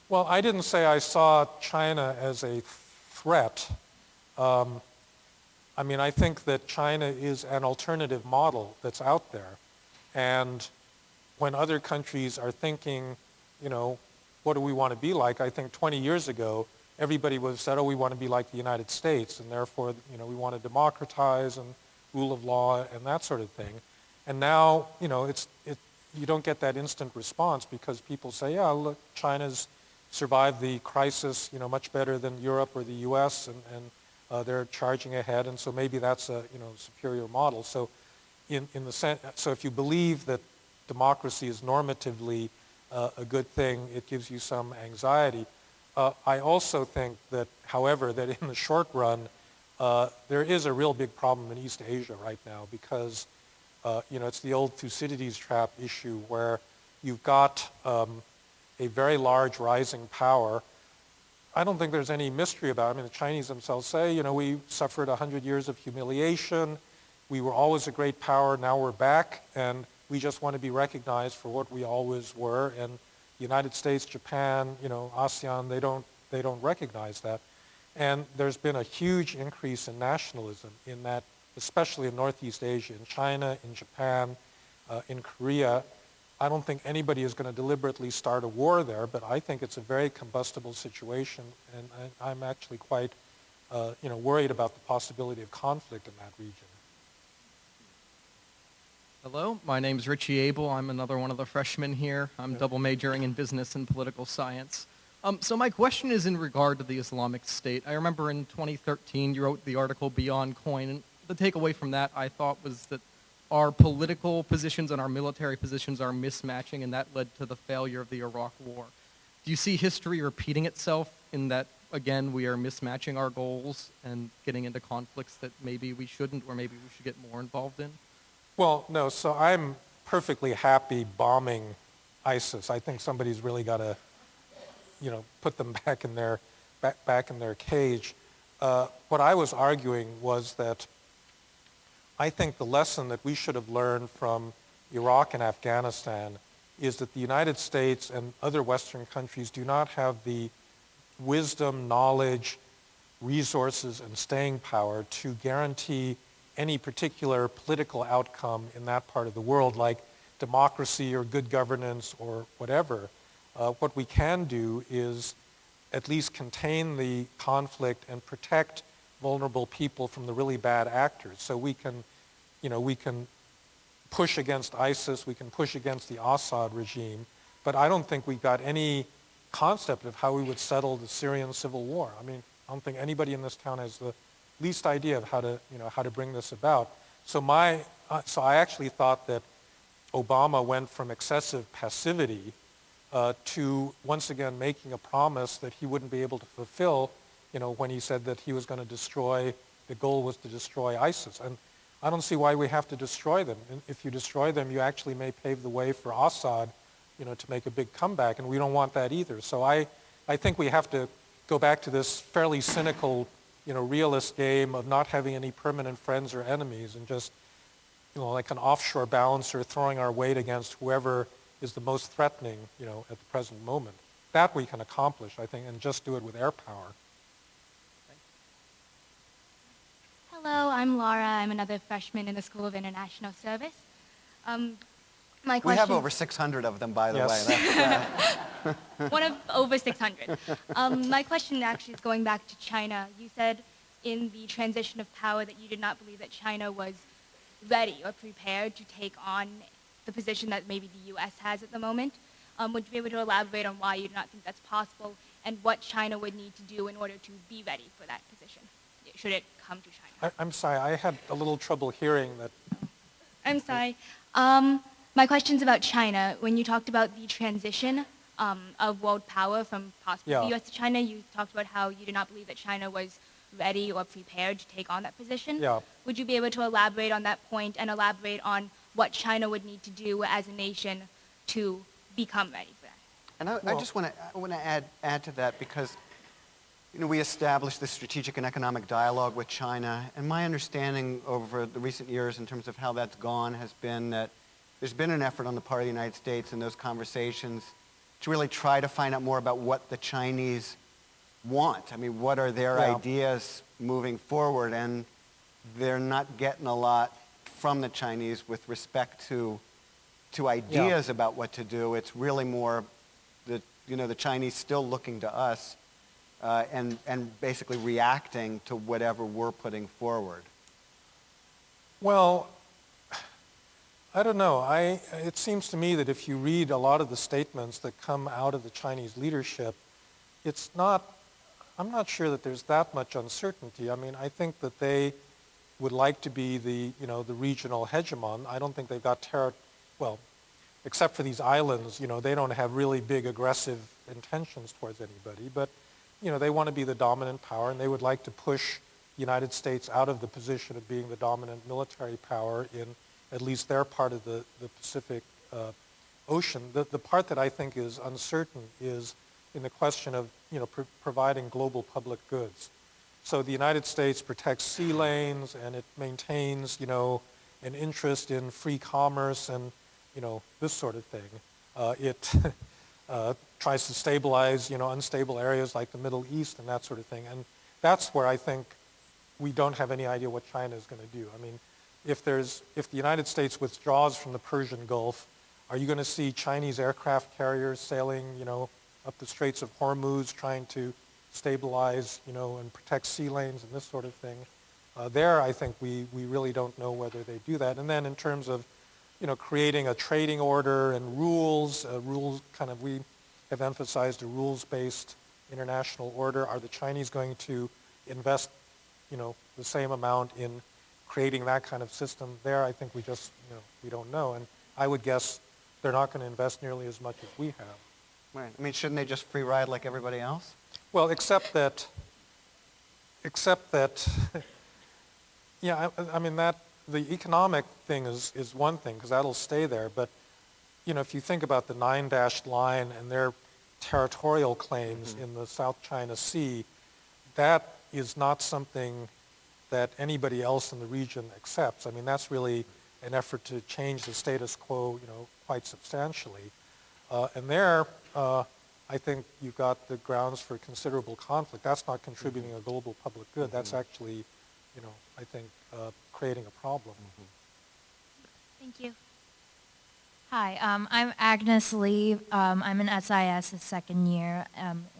Well, I didn't say I saw China as a threat. I mean, I think that China is an alternative model that's out there. And when other countries are thinking, you know, what do we want to be like? I think 20 years ago, everybody would have said, oh, we want to be like the United States, and therefore, you know, we want to democratize and rule of law and that sort of thing. And now, you know, you don't get that instant response because people say, yeah, look, China's survived the crisis, you know, much better than Europe or the U.S., and they're charging ahead, and so maybe that's a, you know, superior model. So, in the sense, so if you believe that democracy is normatively a good thing, it gives you some anxiety. I also think that, however, that in the short run, there is a real big problem in East Asia right now because, you know, it's the old Thucydides trap issue where you've got a very large rising power. I don't think there's any mystery about it. I mean, the Chinese themselves say, you know, we suffered 100 years of humiliation. We were always a great power. Now we're back, and we just want to be recognized for what we always were. And the United States, Japan, you know, ASEAN, they don't recognize that. And there's been a huge increase in nationalism in that, especially in Northeast Asia, in China, in Japan, in Korea. I don't think anybody is going to deliberately start a war there, but I think it's a very combustible situation, and I'm actually quite, you know, worried about the possibility of conflict in that region. Hello, my name's Richie Abel. I'm another one of the freshmen here. I'm double majoring in business and political science. So my question is in regard to the Islamic State. I remember in 2013 you wrote the article Beyond Coin, and the takeaway from that I thought was that our political positions and our military positions are mismatching, and that led to the failure of the Iraq War. Do you see history repeating itself in that, again, we are mismatching our goals and getting into conflicts that maybe we shouldn't or maybe we should get more involved in? Well, no, so I'm perfectly happy bombing ISIS. I think somebody's really got to, you know, put them back in their cage. What I was arguing was that I think the lesson that we should have learned from Iraq and Afghanistan is that the United States and other Western countries do not have the wisdom, knowledge, resources, and staying power to guarantee any particular political outcome in that part of the world, like democracy or good governance or whatever. What we can do is at least contain the conflict and protect vulnerable people from the really bad actors. So we can, you know, we can push against ISIS, we can push against the Assad regime, but I don't think we've got any concept of how we would settle the Syrian civil war. I mean, I don't think anybody in this town has the least idea of how to, you know, how to bring this about. So so I actually thought that Obama went from excessive passivity to once again making a promise that he wouldn't be able to fulfill, you know, when he said that he was going to destroy, the goal was to destroy ISIS. And I don't see why we have to destroy them. And if you destroy them, you actually may pave the way for Assad, you know, to make a big comeback, and we don't want that either. So I think we have to go back to this fairly cynical, you know, realist game of not having any permanent friends or enemies and just, you know, like an offshore balancer throwing our weight against whoever is the most threatening, you know, at the present moment. That we can accomplish, I think, and just do it with air power. Hello, I'm Laura. I'm another freshman in the School of International Service. My question... We have over 600 of them, by the Yes. way. One of over 600. My question actually is going back to China. You said in the transition of power that you did not believe that China was ready or prepared to take on the position that maybe the U.S. has at the moment. Would you be able to elaborate on why you do not think that's possible and what China would need to do in order to be ready for that position, should it come to China? I'm sorry, I had a little trouble hearing that. I'm sorry. My question's about China. When you talked about the transition of world power from possibly the U.S. to China, you talked about how you did not believe that China was ready or prepared to take on that position. Yeah. Would you be able to elaborate on that point and elaborate on what China would need to do as a nation to become ready for that? And I just want to add to that, because we established this strategic and economic dialogue with China, and my understanding over the recent years in terms of how that's gone has been that there's been an effort on the part of the United States in those conversations to really try to find out more about what the Chinese want. I mean, what are their ideas moving forward? And they're not getting a lot from the Chinese with respect to ideas about what to do. It's really more the Chinese still looking to us and basically reacting to whatever we're putting forward. Well, I don't know. It seems to me that if you read a lot of the statements that come out of the Chinese leadership, I'm not sure that there's that much uncertainty. I mean, I think that they would like to be the regional hegemon. I don't think they've got except for these islands, they don't have really big aggressive intentions towards anybody, but, they want to be the dominant power, and they would like to push the United States out of the position of being the dominant military power in at least their part of the Pacific Ocean. The part that I think is uncertain is in the question of, providing global public goods. So the United States protects sea lanes, and it maintains, an interest in free commerce and, this sort of thing. It tries to stabilize, unstable areas like the Middle East and that sort of thing. And that's where I think we don't have any idea what China is going to do. I mean, if the United States withdraws from the Persian Gulf, are you going to see Chinese aircraft carriers sailing, up the Straits of Hormuz, trying to stabilize, and protect sea lanes and this sort of thing? There, I think we really don't know whether they do that. And then in terms of, creating a trading order and rules we have emphasized a rules-based international order. Are the Chinese going to invest, the same amount in creating that kind of system? There, I think we just, we don't know. And I would guess they're not going to invest nearly as much as we have. Right. I mean, shouldn't they just free ride like everybody else? Well, except that, I mean, that the economic thing is one thing, because that'll stay there. But, if you think about the 9-dashed line and their territorial claims in the South China Sea, that is not something that anybody else in the region accepts. I mean, that's really an effort to change the status quo, quite substantially. And there, I think you've got the grounds for considerable conflict. That's not contributing a global public good. That's actually, I think, creating a problem. Thank you. Hi, I'm Agnes Lee. I'm in SIS, the second year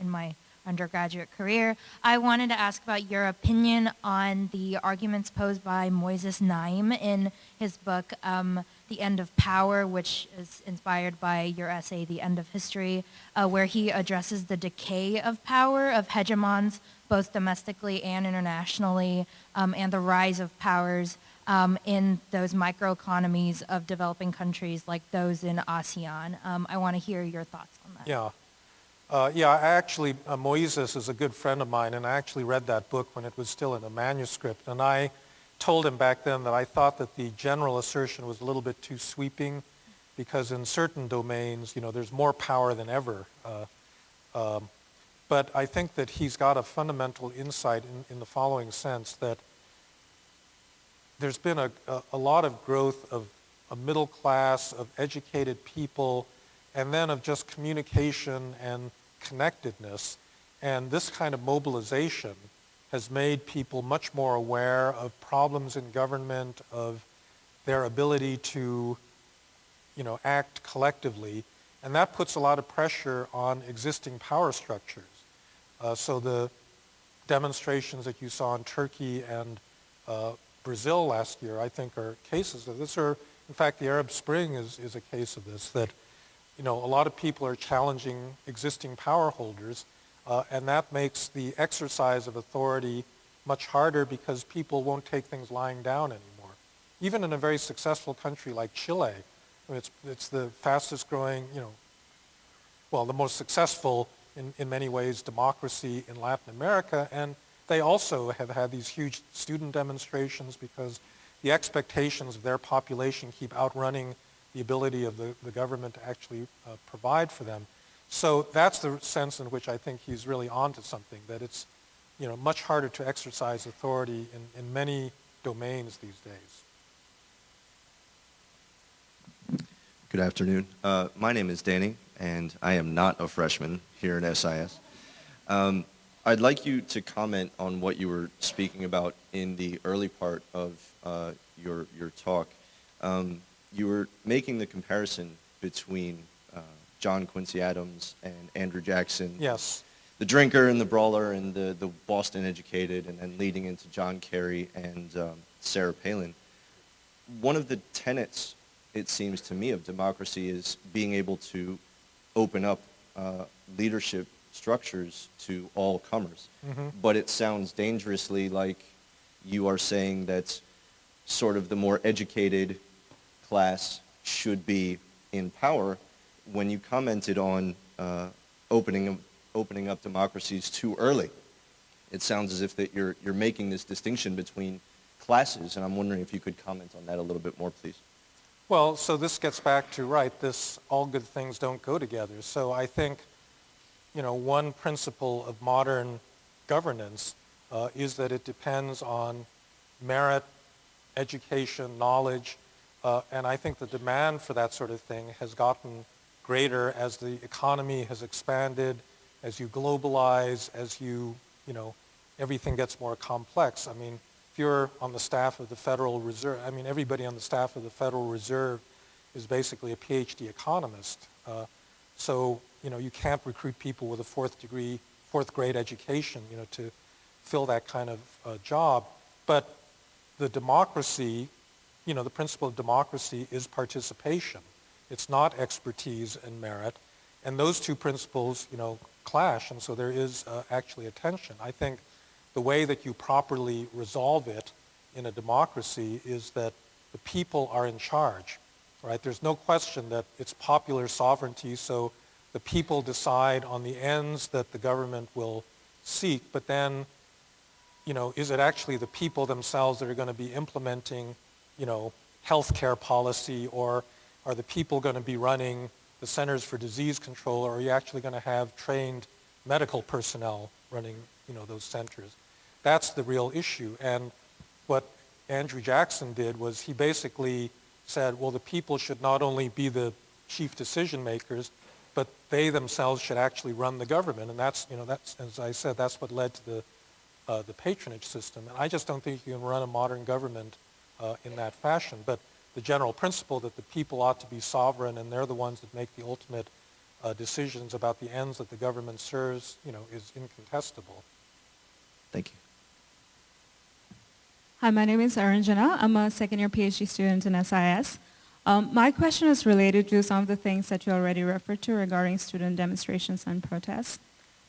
in my undergraduate career. I wanted to ask about your opinion on the arguments posed by Moises Naim in his book, The End of Power, which is inspired by your essay, The End of History, where he addresses the decay of power of hegemons, both domestically and internationally, and the rise of powers in those microeconomies of developing countries like those in ASEAN. I want to hear your thoughts on that. Yeah. Actually, Moises is a good friend of mine, and I actually read that book when it was still in a manuscript. And I told him back then that I thought that the general assertion was a little bit too sweeping, because in certain domains, there's more power than ever. But I think that he's got a fundamental insight in the following sense, that there's been a lot of growth of a middle class, of educated people, and then of just communication and connectedness. And this kind of mobilization has made people much more aware of problems in government, of their ability to, act collectively. And that puts a lot of pressure on existing power structures. So the demonstrations that you saw in Turkey and Brazil last year, I think, are cases of this. In fact, the Arab Spring is a case of this, that a lot of people are challenging existing power holders, and that makes the exercise of authority much harder, because people won't take things lying down anymore. Even in a very successful country like Chile, I mean, it's the fastest growing, the most successful in many ways democracy in Latin America, and they also have had these huge student demonstrations because the expectations of their population keep outrunning the ability of the government to actually provide for them. So that's the sense in which I think he's really onto something, that it's much harder to exercise authority in many domains these days. Good afternoon. My name is Danny, and I am not a freshman here at SIS. I'd like you to comment on what you were speaking about in the early part of your talk. You were making the comparison between John Quincy Adams and Andrew Jackson. Yes. The drinker and the brawler and the Boston educated, and then leading into John Kerry and Sarah Palin. One of the tenets, it seems to me, of democracy is being able to open up leadership structures to all comers. Mm-hmm. But it sounds dangerously like you are saying that sort of the more educated class should be in power when you commented on opening up democracies too early. It sounds as if that you're making this distinction between classes, and I'm wondering if you could comment on that a little bit more, please. Well, so this gets back to, this all good things don't go together. So I think, one principle of modern governance is that it depends on merit, education, knowledge, and I think the demand for that sort of thing has gotten greater as the economy has expanded, as you globalize, as everything gets more complex. I mean, if you're on the staff of the Federal Reserve, everybody on the staff of the Federal Reserve is basically a PhD economist. So, you can't recruit people with a fourth grade education, to fill that kind of job. But the democracy, the principle of democracy is participation. It's not expertise and merit. And those two principles, clash, and so there is actually a tension. I think the way that you properly resolve it in a democracy is that the people are in charge, right? There's no question that it's popular sovereignty, so the people decide on the ends that the government will seek, but then, is it actually the people themselves that are going to be implementing, healthcare policy, or are the people going to be running the Centers for Disease Control, or are you actually going to have trained medical personnel running, those centers? That's the real issue. And what Andrew Jackson did was he basically said, well, the people should not only be the chief decision makers, but they themselves should actually run the government. And that's, as I said, that's what led to the patronage system. And I just don't think you can run a modern government in that fashion. But the general principle that the people ought to be sovereign and they're the ones that make the ultimate decisions about the ends that the government serves, is incontestable. Thank you. Hi, my name is Aranjana. I'm a second-year PhD student in SIS. My question is related to some of the things that you already referred to regarding student demonstrations and protests.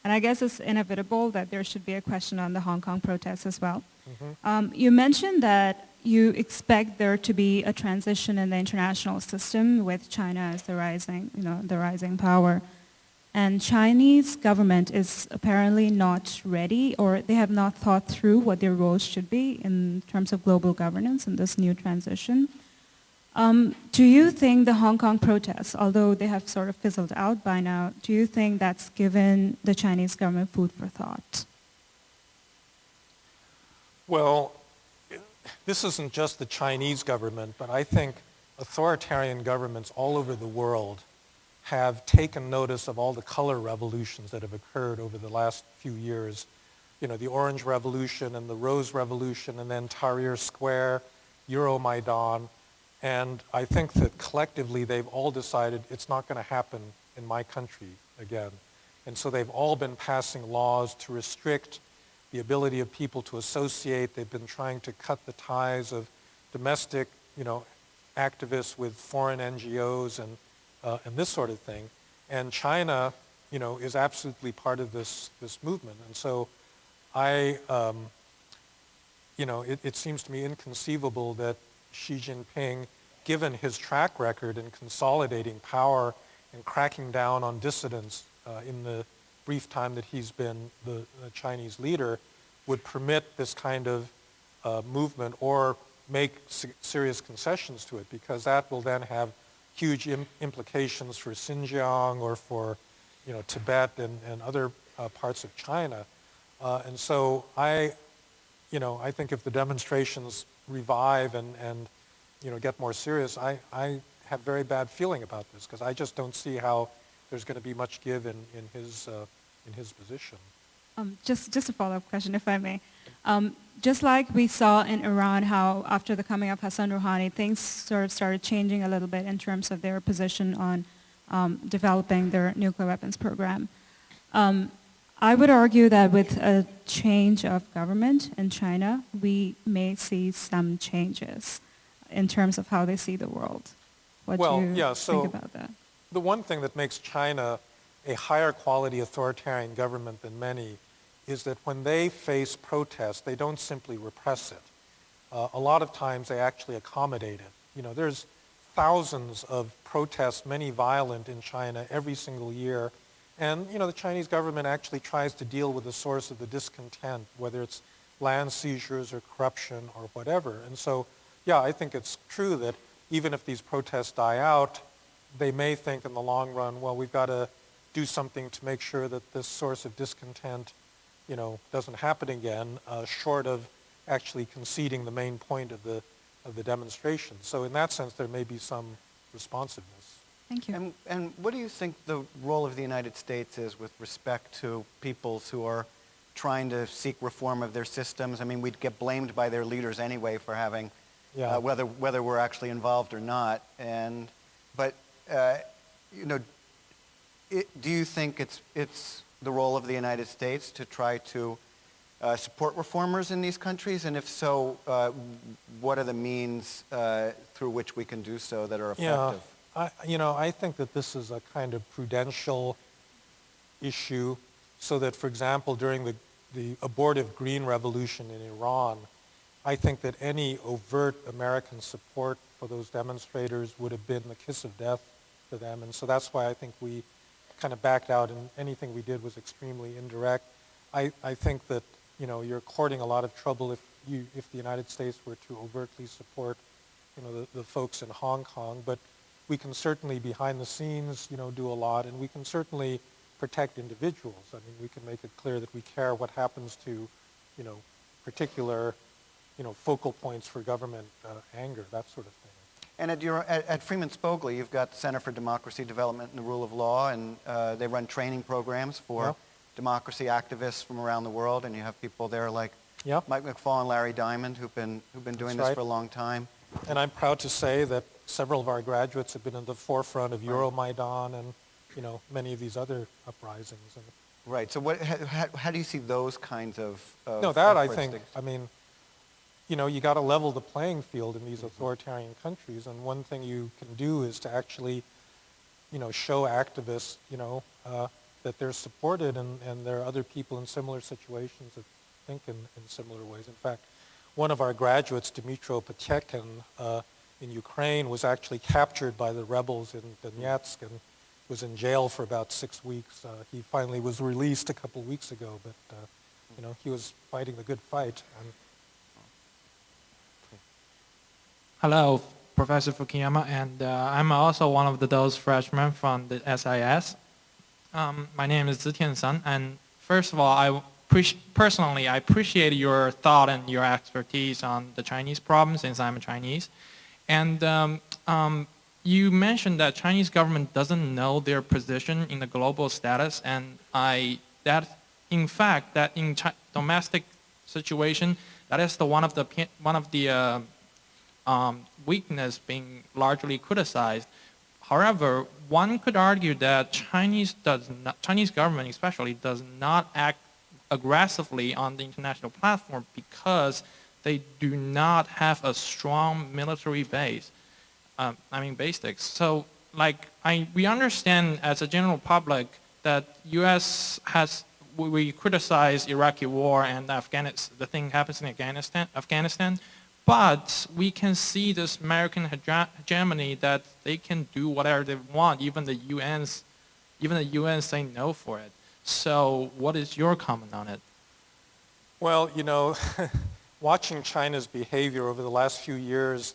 And I guess it's inevitable that there should be a question on the Hong Kong protests as well. Mm-hmm. You mentioned that you expect there to be a transition in the international system with China as the rising power. And Chinese government is apparently not ready, or they have not thought through what their roles should be in terms of global governance in this new transition. Do you think the Hong Kong protests, although they have sort of fizzled out by now, do you think that's given the Chinese government food for thought? Well, this isn't just the Chinese government, but I think authoritarian governments all over the world have taken notice of all the color revolutions that have occurred over the last few years. The Orange Revolution and the Rose Revolution, and then Tahrir Square, Euromaidan. And I think that collectively they've all decided it's not going to happen in my country again. And so they've all been passing laws to restrict the ability of people to associate. They've been trying to cut the ties of domestic, activists with foreign NGOs and this sort of thing. And China, is absolutely part of this movement. And so it seems to me inconceivable that Xi Jinping, given his track record in consolidating power and cracking down on dissidents in the brief time that he's been the Chinese leader, would permit this kind of movement or make serious concessions to it, because that will then have huge implications for Xinjiang or for Tibet and other parts of China. And so I think if the demonstrations revive and get more serious, I have very bad feeling about this because I just don't see how there's going to be much give in his position. Just a follow-up question, if I may. Just like we saw in Iran how after the coming of Hassan Rouhani, things sort of started changing a little bit in terms of their position on developing their nuclear weapons program. I would argue that with a change of government in China, we may see some changes in terms of how they see the world. What do you think about that? The one thing that makes China a higher quality authoritarian government than many is that when they face protest, they don't simply repress it. A lot of times they actually accommodate it. There's thousands of protests, many violent in China every single year. And, the Chinese government actually tries to deal with the source of the discontent, whether it's land seizures or corruption or whatever. And so, I think it's true that even if these protests die out, they may think in the long run, well, we've got to do something to make sure that this source of discontent, doesn't happen again, short of actually conceding the main point of the demonstration. So in that sense, there may be some responsiveness. Thank you. And what do you think the role of the United States is with respect to peoples who are trying to seek reform of their systems? I mean, we'd get blamed by their leaders anyway for having, whether we're actually involved or not. But do you think it's the role of the United States to try to support reformers in these countries? And if so, what are the means through which we can do so that are effective? I think that this is a kind of prudential issue so that, for example, during the abortive Green Revolution in Iran, I think that any overt American support for those demonstrators would have been the kiss of death for them. And so that's why I think we kind of backed out and anything we did was extremely indirect. I think that, you're courting a lot of trouble if the United States were to overtly support, the folks in Hong Kong. But we can certainly, behind the scenes, do a lot, and we can certainly protect individuals. I mean, we can make it clear that we care what happens to, particular, focal points for government anger, that sort of thing. And at Freeman Spogli, you've got the Center for Democracy Development and the Rule of Law, and they run training programs for democracy activists from around the world, and you have people there like Mike McFaul and Larry Diamond who've been doing this for a long time. And I'm proud to say that several of our graduates have been in the forefront of Euromaidan and, many of these other uprisings. Right. So how do you see those kinds of No, that I think, you got to level the playing field in these authoritarian countries. And one thing you can do is to actually, show activists, that they're supported and there are other people in similar situations that think in similar ways. In fact, one of our graduates, Dmytro Potyekin, in Ukraine, was actually captured by the rebels in Donetsk and was in jail for about 6 weeks. He finally was released a couple weeks ago, but he was fighting the good fight. Hello, Professor Fukuyama, and I'm also one of those freshmen from the SIS. My name is Zitian Sun, and first of all, I appreciate your thought and your expertise on the Chinese problem since I'm a Chinese. And you mentioned that Chinese government doesn't know their position in the global status, and in fact that in domestic situation, that is one of the weakness being largely criticized. However, one could argue that Chinese government especially does not act aggressively on the international platform because they do not have a strong military base. Basics. So, we understand as a general public that U.S. we criticize Iraqi war and the thing happens in Afghanistan, but we can see this American hegemony that they can do whatever they want. Even the UN say no for it. So, what is your comment on it? Well, watching China's behavior over the last few years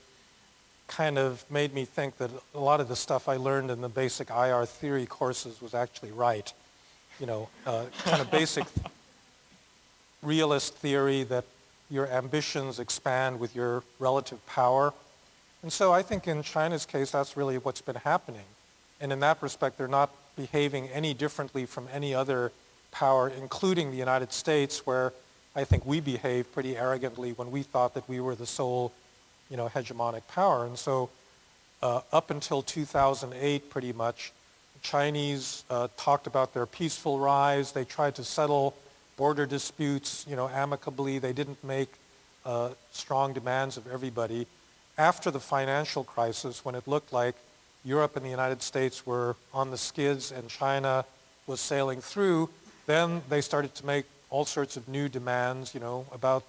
kind of made me think that a lot of the stuff I learned in the basic IR theory courses was actually right. Kind of basic realist theory that your ambitions expand with your relative power. And so I think in China's case, that's really what's been happening. And in that respect, they're not behaving any differently from any other power, including the United States, where I think we behaved pretty arrogantly when we thought that we were the sole, hegemonic power. And so up until 2008, pretty much, Chinese talked about their peaceful rise. They tried to settle border disputes, amicably. They didn't make strong demands of everybody. After the financial crisis, when it looked like Europe and the United States were on the skids and China was sailing through, then they started to make all sorts of new demands, about,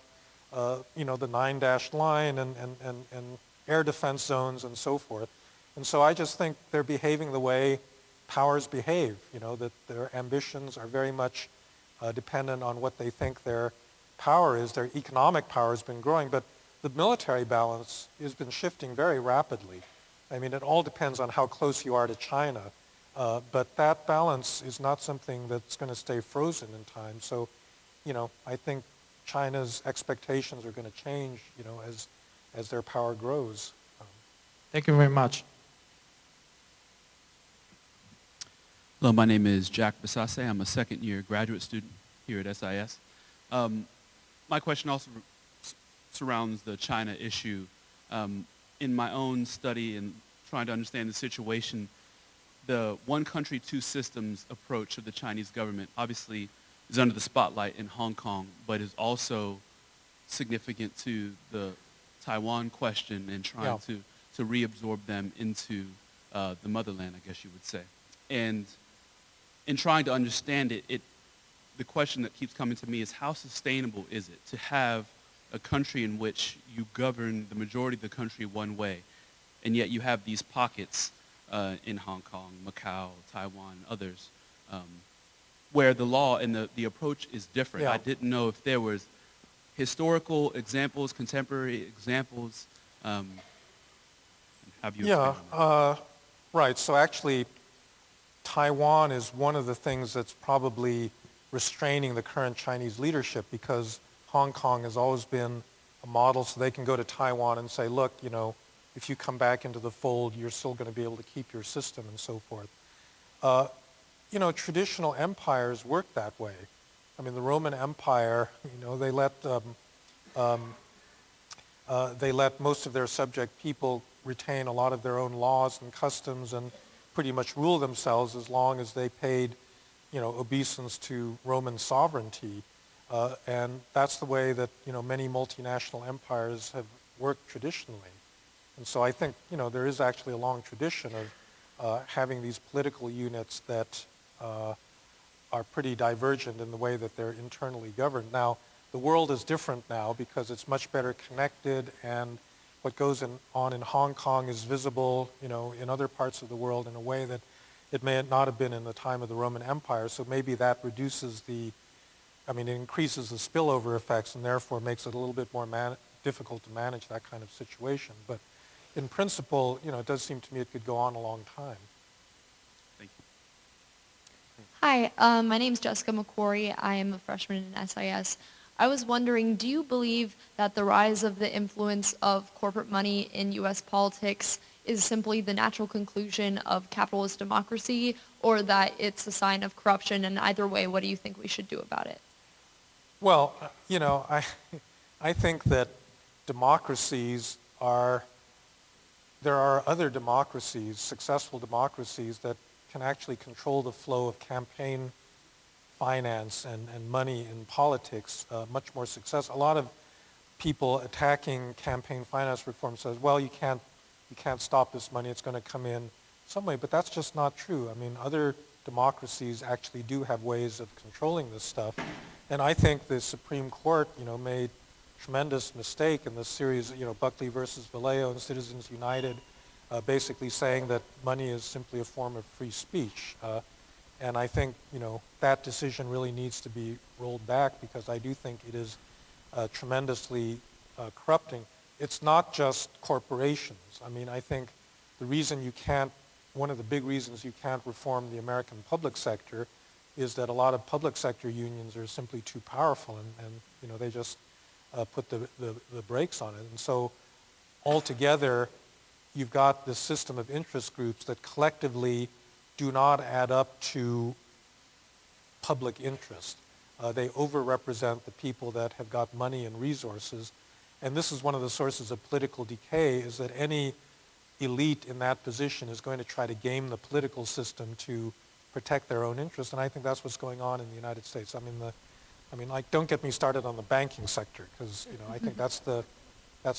the 9-dash line and air defense zones and so forth. And so I just think they're behaving the way powers behave, that their ambitions are very much dependent on what they think their power is. Their economic power has been growing, but the military balance has been shifting very rapidly. I mean, it all depends on how close you are to China, but that balance is not something that's going to stay frozen in time. So, I think China's expectations are going to change, as their power grows. Thank you very much. Hello, my name is Jack Basase. I'm a second-year graduate student here at SIS. My question also surrounds the China issue. In my own study and trying to understand the situation, the one country, two systems approach of the Chinese government obviously is under the spotlight in Hong Kong, but is also significant to the Taiwan question and trying to reabsorb them into the motherland, I guess you would say. And in trying to understand it, the question that keeps coming to me is how sustainable is it to have a country in which you govern the majority of the country one way, and yet you have these pockets in Hong Kong, Macau, Taiwan, others, where the law and the approach is different. Yeah. I didn't know if there was historical examples, contemporary examples. Have you? Right. So actually, Taiwan is one of the things that's probably restraining the current Chinese leadership, because Hong Kong has always been a model, so they can go to Taiwan and say, look, if you come back into the fold, you're still going to be able to keep your system and so forth. Traditional empires work that way. I mean, the Roman Empire, they let most of their subject people retain a lot of their own laws and customs and pretty much rule themselves as long as they paid, obeisance to Roman sovereignty. And that's the way that, many multinational empires have worked traditionally. And so I think, there is actually a long tradition of having these political units that are pretty divergent in the way that they're internally governed. Now, the world is different now because it's much better connected, and what goes on in Hong Kong is visible, in other parts of the world in a way that it may not have been in the time of the Roman Empire. So maybe that reduces it increases the spillover effects and therefore makes it a little bit more difficult to manage that kind of situation. But in principle, it does seem to me it could go on a long time. Thank you. Hi, my name is Jessica McQuarrie. I am a freshman in SIS. I was wondering, do you believe that the rise of the influence of corporate money in U.S. politics is simply the natural conclusion of capitalist democracy, or that it's a sign of corruption? And either way, what do you think we should do about it? Well, I think that democracies there are other democracies, successful democracies, that can actually control the flow of campaign finance and money in politics much more success. A lot of people attacking campaign finance reform says, well, you can't stop this money, it's going to come in some way, but that's just not true. I mean, other democracies actually do have ways of controlling this stuff, and I think the Supreme Court, made tremendous mistake in this series, Buckley versus Vallejo and Citizens United, basically saying that money is simply a form of free speech. And I think, that decision really needs to be rolled back, because I do think it is tremendously corrupting. It's not just corporations. I mean, I think one of the big reasons you can't reform the American public sector is that a lot of public sector unions are simply too powerful, and they just put the brakes on it. And so altogether, you've got this system of interest groups that collectively do not add up to public interest. They overrepresent the people that have got money and resources. And this is one of the sources of political decay, is that any elite in that position is going to try to game the political system to protect their own interests. And I think that's what's going on in the United States. Don't get me started on the banking sector, because I think that's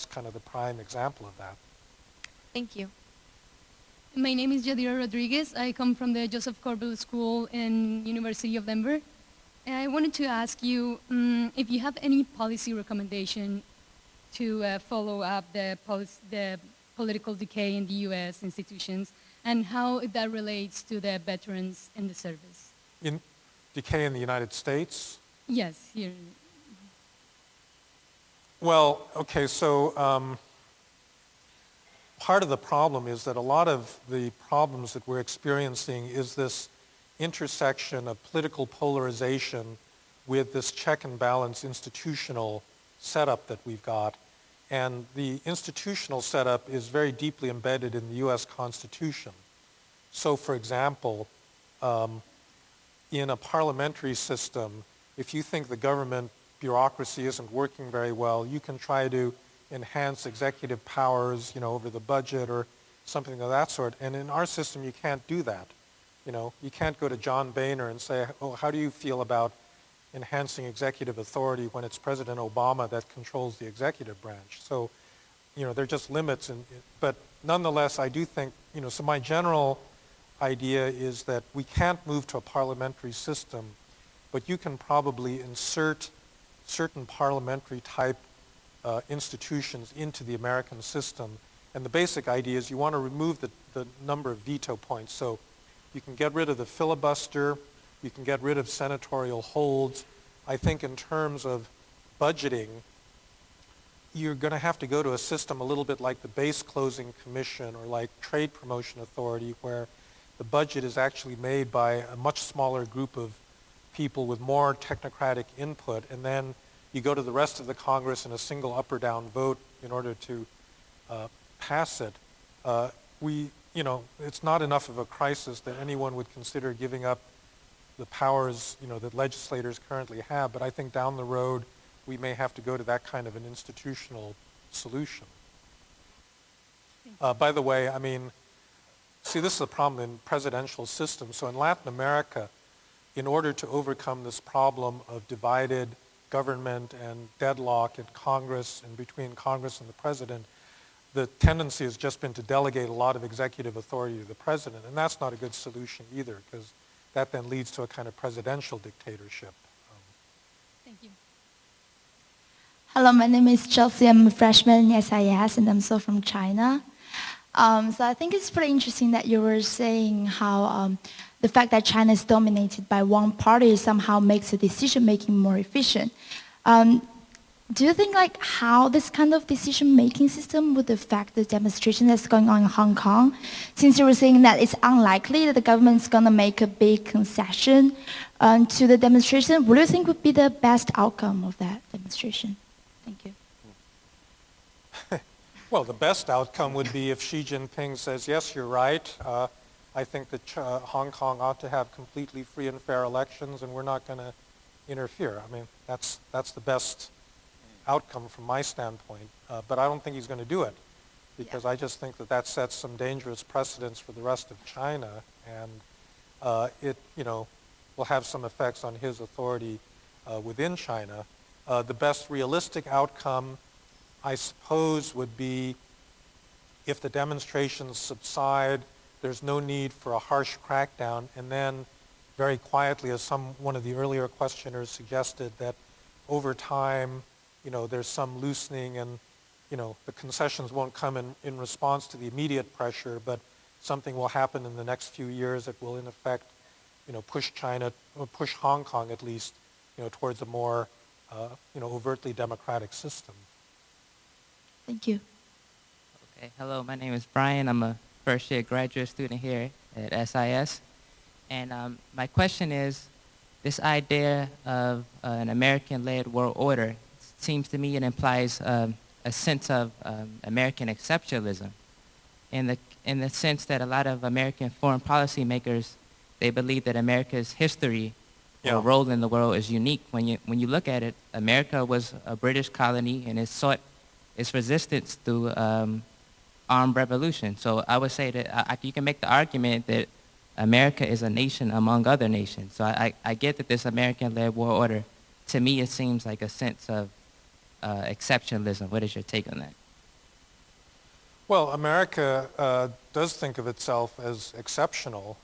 kind of the prime example of that. Thank you. My name is Yadira Rodriguez. I come from the Joseph Corbett School in University of Denver. And I wanted to ask you if you have any policy recommendation to follow up the political decay in the U.S. institutions, and how that relates to the veterans in the service. In decay in the United States? Yes, here. Well, okay, so part of the problem is that a lot of the problems that we're experiencing is this intersection of political polarization with this check and balance institutional setup that we've got. And the institutional setup is very deeply embedded in the U.S. Constitution. So, for example, in a parliamentary system, if you think the government bureaucracy isn't working very well, you can try to enhance executive powers, over the budget or something of that sort. And in our system, you can't do that. You can't go to John Boehner and say, oh, how do you feel about enhancing executive authority when it's President Obama that controls the executive branch? So, there are just limits. But nonetheless, I do think, so my general idea is that we can't move to a parliamentary system, but you can probably insert certain parliamentary type institutions into the American system. And the basic idea is you want to remove the number of veto points. So you can get rid of the filibuster, you can get rid of senatorial holds. I think in terms of budgeting, you're going to have to go to a system a little bit like the base closing commission or like trade promotion authority, where the budget is actually made by a much smaller group of people with more technocratic input, and then you go to the rest of the Congress in a single up or down vote in order to pass it. It's not enough of a crisis that anyone would consider giving up the powers, that legislators currently have, but I think down the road we may have to go to that kind of an institutional solution. By the way, see, this is a problem in presidential systems. So in Latin America, in order to overcome this problem of divided government and deadlock in Congress and between Congress and the president, the tendency has just been to delegate a lot of executive authority to the president, and that's not a good solution either, because that then leads to a kind of presidential dictatorship. Thank you. Hello, my name is Chelsea. I'm a freshman in SIS, and I'm also from China. So I think it's pretty interesting that you were saying how the fact that China is dominated by one party somehow makes the decision-making more efficient. Do you think how this kind of decision-making system would affect the demonstration that's going on in Hong Kong? Since you were saying that it's unlikely that the government's going to make a big concession to the demonstration, what do you think would be the best outcome of that demonstration? Thank you. Well, the best outcome would be if Xi Jinping says, yes, you're right. I think that Hong Kong ought to have completely free and fair elections, and we're not going to interfere. That's the best outcome from my standpoint. But I don't think he's going to do it, because I just think that sets some dangerous precedents for the rest of China, and it will have some effects on his authority within China. The best realistic outcome, I suppose, would be if the demonstrations subside, there's no need for a harsh crackdown, and then very quietly, as one of the earlier questioners suggested, that over time, there's some loosening, and the concessions won't come in response to the immediate pressure, but something will happen in the next few years that will in effect push China, or push Hong Kong at least, towards a more overtly democratic system. Thank you. Okay, hello, my name is Brian. I'm a first-year graduate student here at SIS. And my question is, this idea of an American-led world order seems to me it implies a sense of American exceptionalism, in the sense that a lot of American foreign policy makers, they believe that America's history or role in the world is unique. When you look at it, America was a British colony and it sought its resistance through armed revolution. So I would say that you can make the argument that America is a nation among other nations. So I get that this American-led world order, to me, it seems like a sense of exceptionalism. What is your take on that? Well, America does think of itself as exceptional.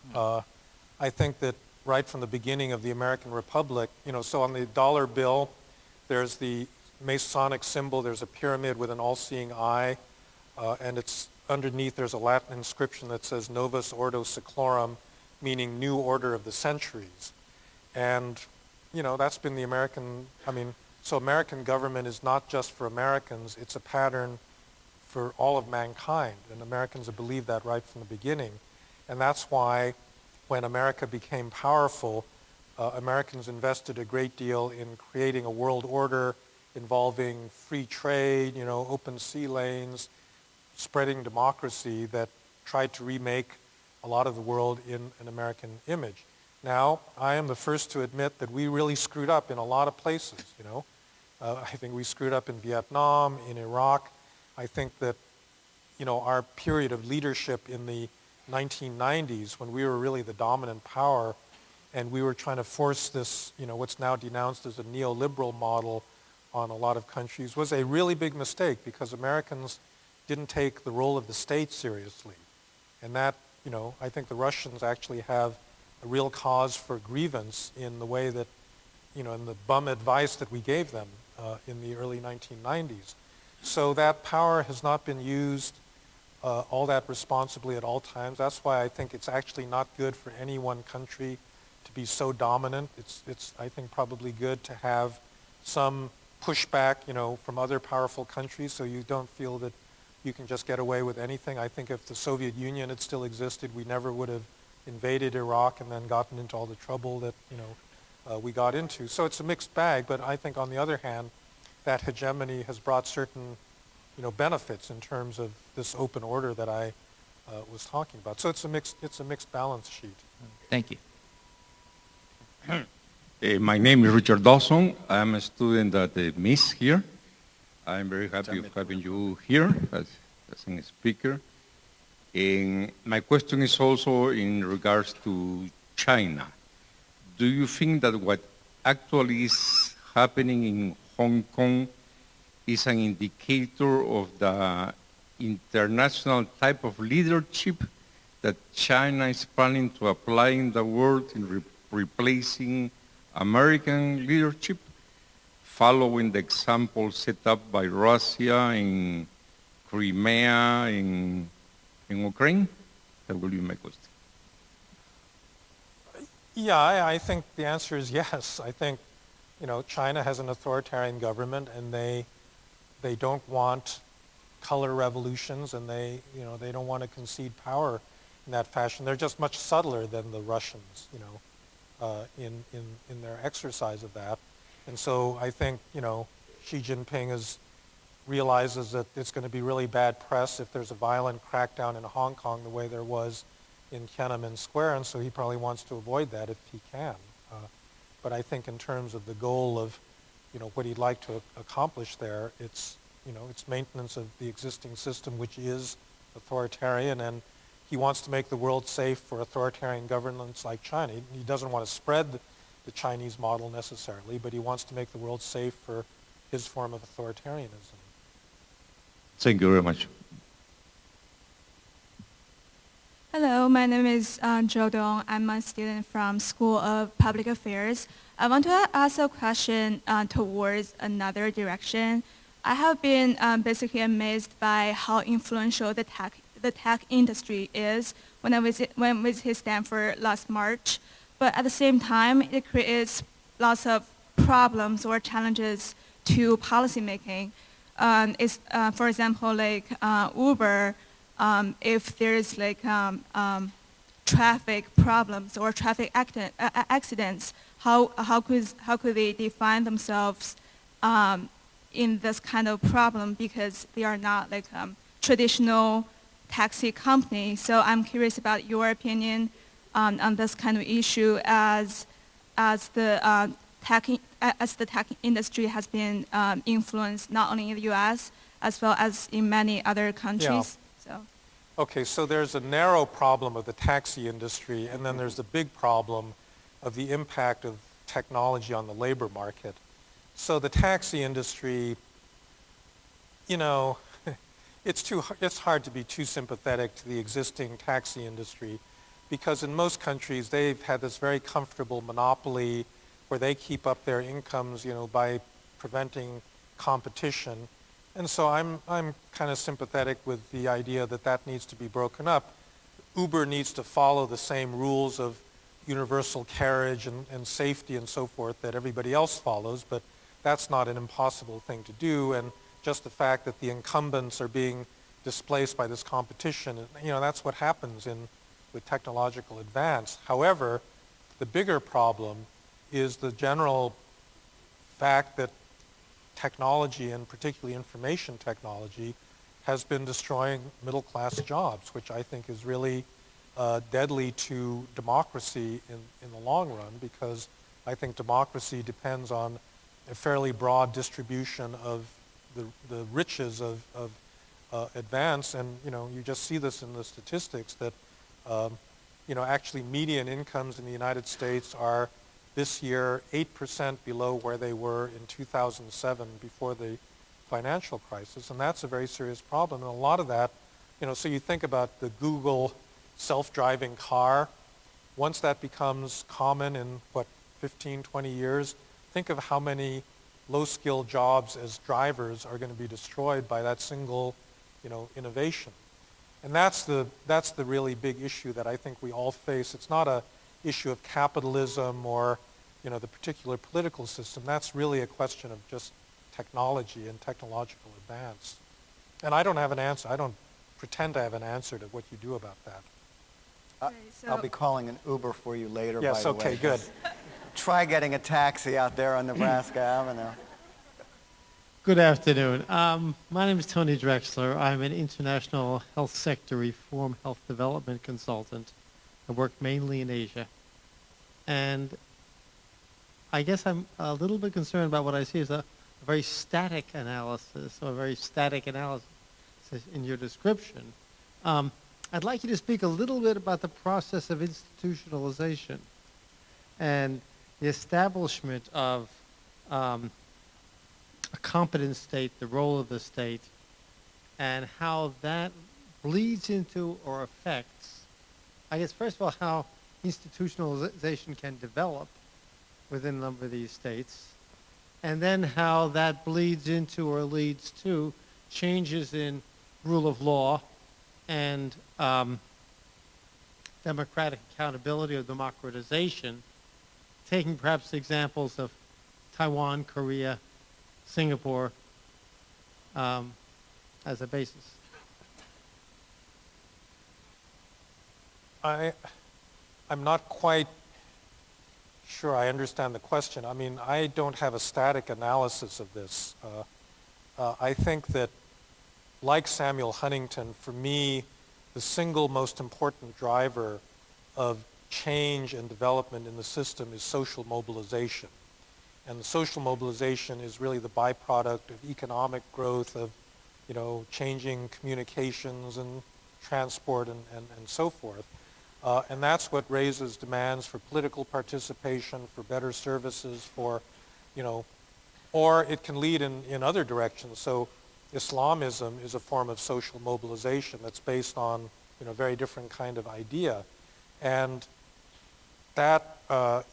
I think that right from the beginning of the American Republic, so on the dollar bill, there's the Masonic symbol, there's a pyramid with an all-seeing eye, and it's underneath there's a Latin inscription that says Novus Ordo Seclorum, meaning new order of the centuries. And, that's been the American, so American government is not just for Americans, it's a pattern for all of mankind, and Americans have believed that right from the beginning. And that's why when America became powerful, Americans invested a great deal in creating a world order involving free trade, open sea lanes, spreading democracy that tried to remake a lot of the world in an American image. Now, I am the first to admit that we really screwed up in a lot of places, I think we screwed up in Vietnam, in Iraq. I think that, our period of leadership in the 1990s, when we were really the dominant power, and we were trying to force this, what's now denounced as a neoliberal model on a lot of countries, was a really big mistake because Americans didn't take the role of the state seriously. And that, I think the Russians actually have a real cause for grievance in the way that, in the bum advice that we gave them in the early 1990s. So that power has not been used all that responsibly at all times. That's why I think it's actually not good for any one country to be so dominant. It's I think, probably good to have some pushback, from other powerful countries so you don't feel that you can just get away with anything. I think if the Soviet Union had still existed, we never would have invaded Iraq and then gotten into all the trouble that, we got into. So it's a mixed bag, but I think on the other hand, that hegemony has brought certain, benefits in terms of this open order that I was talking about. So it's a mixed balance sheet. Thank you. My name is Richard Dawson. I'm a student at the MIS here. I'm very happy of having you here as a speaker. And my question is also in regards to China. Do you think that what actually is happening in Hong Kong is an indicator of the international type of leadership that China is planning to apply in the world in replacing American leadership, following the example set up by Russia in Crimea, in Ukraine? That will be my question. Yeah, I think the answer is yes. I think, China has an authoritarian government, and they don't want color revolutions, and they don't want to concede power in that fashion. They're just much subtler than the Russians, in their exercise of that. And so I think, Xi Jinping realizes that it's going to be really bad press if there's a violent crackdown in Hong Kong the way there was in Tiananmen Square, and so he probably wants to avoid that if he can. But I think in terms of the goal of, what he'd like to accomplish there, it's maintenance of the existing system, which is authoritarian, and he wants to make the world safe for authoritarian governments like China. He doesn't want to spread the Chinese model necessarily, but he wants to make the world safe for his form of authoritarianism. Thank you very much. Hello, my name is Jo Dong. I'm a student from School of Public Affairs. I want to ask a question towards another direction. I have been basically amazed by how influential the tech industry is when I visited Stanford last March. But at the same time, it creates lots of problems or challenges to policymaking. For example, like Uber, if there's like traffic problems or traffic accidents, how could they define themselves in this kind of problem, because they are not like traditional taxi company. So I'm curious about your opinion on this kind of issue as the tech industry has been influenced not only in the U.S. as well as in many other countries. Yeah. So. Okay, so there's a narrow problem of the taxi industry, and then there's the big problem of the impact of technology on the labor market. So the taxi industry, you know, it's hard to be too sympathetic to the existing taxi industry, because in most countries they've had this very comfortable monopoly where they keep up their incomes, you know, by preventing competition. And so I'm kind of sympathetic with the idea that that needs to be broken up. Uber needs to follow the same rules of universal carriage and safety and so forth that everybody else follows, but that's not an impossible thing to do. And just the fact that the incumbents are being displaced by this competition, you know, that's what happens with technological advance. However, the bigger problem is the general fact that technology, and particularly information technology, has been destroying middle-class jobs, which I think is really deadly to democracy in the long run, because I think democracy depends on a fairly broad distribution of the riches of advance. And, you know, you just see this in the statistics that, you know, actually median incomes in the United States are this year 8% below where they were in 2007 before the financial crisis. And that's a very serious problem. And a lot of that, you know, so you think about the Google self-driving car. Once that becomes common in, 15, 20 years, think of how many low-skilled jobs as drivers are going to be destroyed by that single, you know, innovation. And that's the really big issue that I think we all face. It's not a issue of capitalism or, you know, the particular political system. That's really a question of just technology and technological advance. And I don't have an answer. I don't pretend to have an answer to what you do about that. I'll be calling an Uber for you later, yes, by the way. Yes, okay, good. Try getting a taxi out there on Nebraska Avenue. Good afternoon. My name is Tony Drexler. I'm an international health sector reform health development consultant. I work mainly in Asia. And I guess I'm a little bit concerned about what I see as a very static analysis, or a very static analysis in your description. I'd like you to speak a little bit about the process of institutionalization and the establishment of a competent state, the role of the state, and how that bleeds into or affects, I guess, first of all, how institutionalization can develop within a number of these states, and then how that bleeds into or leads to changes in rule of law and democratic accountability or democratization, taking perhaps examples of Taiwan, Korea, Singapore as a basis. I'm not quite sure I understand the question. I mean, I don't have a static analysis of this. I think that, like Samuel Huntington, for me, the single most important driver of change and development in the system is social mobilization. And the social mobilization is really the byproduct of economic growth, of, you know, changing communications and transport and so forth. And that's what raises demands for political participation, for better services, for, you know, or it can lead in other directions. So Islamism is a form of social mobilization that's based on, you know, a very different kind of idea. And that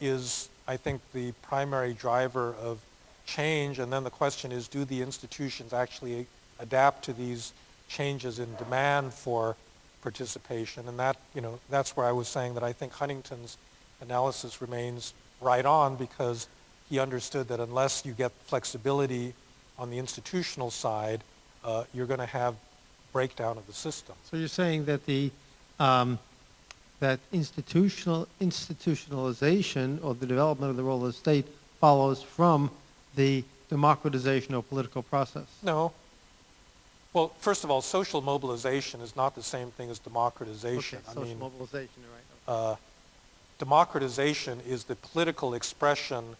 is, I think, the primary driver of change. And then the question is, do the institutions actually adapt to these changes in demand for participation? And that, you know, that's where I was saying that I think Huntington's analysis remains right on, because he understood that unless you get flexibility on the institutional side, you're going to have breakdown of the system. So you're saying that the that institutionalization or the development of the role of the state follows from the democratization of political process? No. Well, first of all, social mobilization is not the same thing as democratization. Okay, social mobilization, right. Democratization is the political expression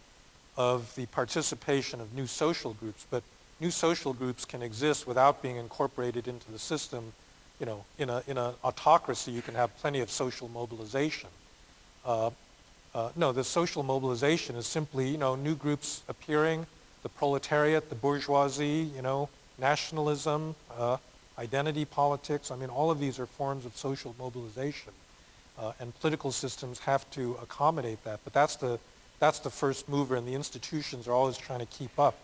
of the participation of new social groups, but new social groups can exist without being incorporated into the system. You know, in an autocracy, you can have plenty of social mobilization. No, the social mobilization is simply, you know, new groups appearing, the proletariat, the bourgeoisie, you know, nationalism, identity politics. I mean, all of these are forms of social mobilization, and political systems have to accommodate that. But that's the first mover, and the institutions are always trying to keep up.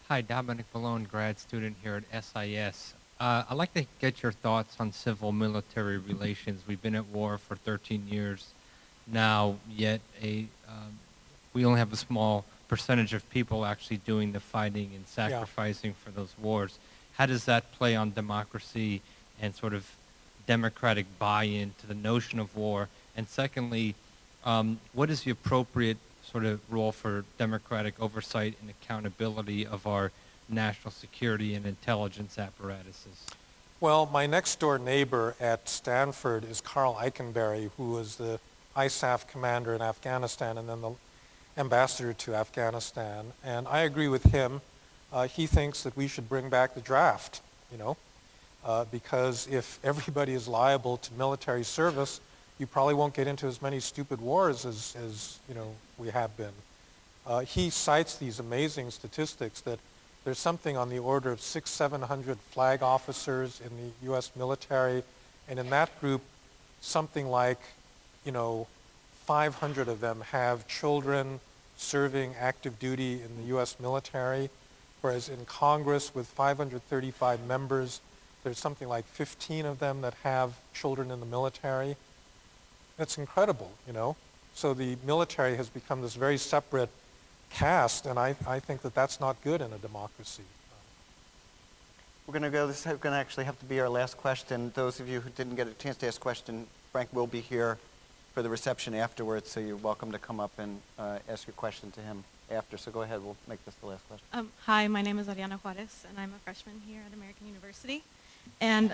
Hi, Dominic Malone, grad student here at SIS. I'd like to get your thoughts on civil-military relations. We've been at war for 13 years now, yet we only have a small percentage of people actually doing the fighting and sacrificing for those wars. How does that play on democracy and sort of democratic buy-in to the notion of war? And secondly, what is the appropriate sort of role for democratic oversight and accountability of our national security and intelligence apparatuses? Well, my next door neighbor at Stanford is Carl Eikenberry, who was the ISAF commander in Afghanistan and then the ambassador to Afghanistan. And I agree with him. He thinks that we should bring back the draft, you know, because if everybody is liable to military service, you probably won't get into as many stupid wars as you know, we have been. He cites these amazing statistics that there's something on the order of 600-700 flag officers in the U.S. military, and in that group, something like, you know, 500 of them have children serving active duty in the U.S. military, whereas in Congress with 535 members, there's something like 15 of them that have children in the military. That's incredible, you know. So the military has become this very separate caste, and I think that that's not good in a democracy. We're going to go, this is going to actually have to be our last question. Those of you who didn't get a chance to ask a question, Frank will be here for the reception afterwards, so you're welcome to come up and ask your question to him after. So go ahead, we'll make this the last question. Hi, my name is Ariana Juarez, and I'm a freshman here at American University. And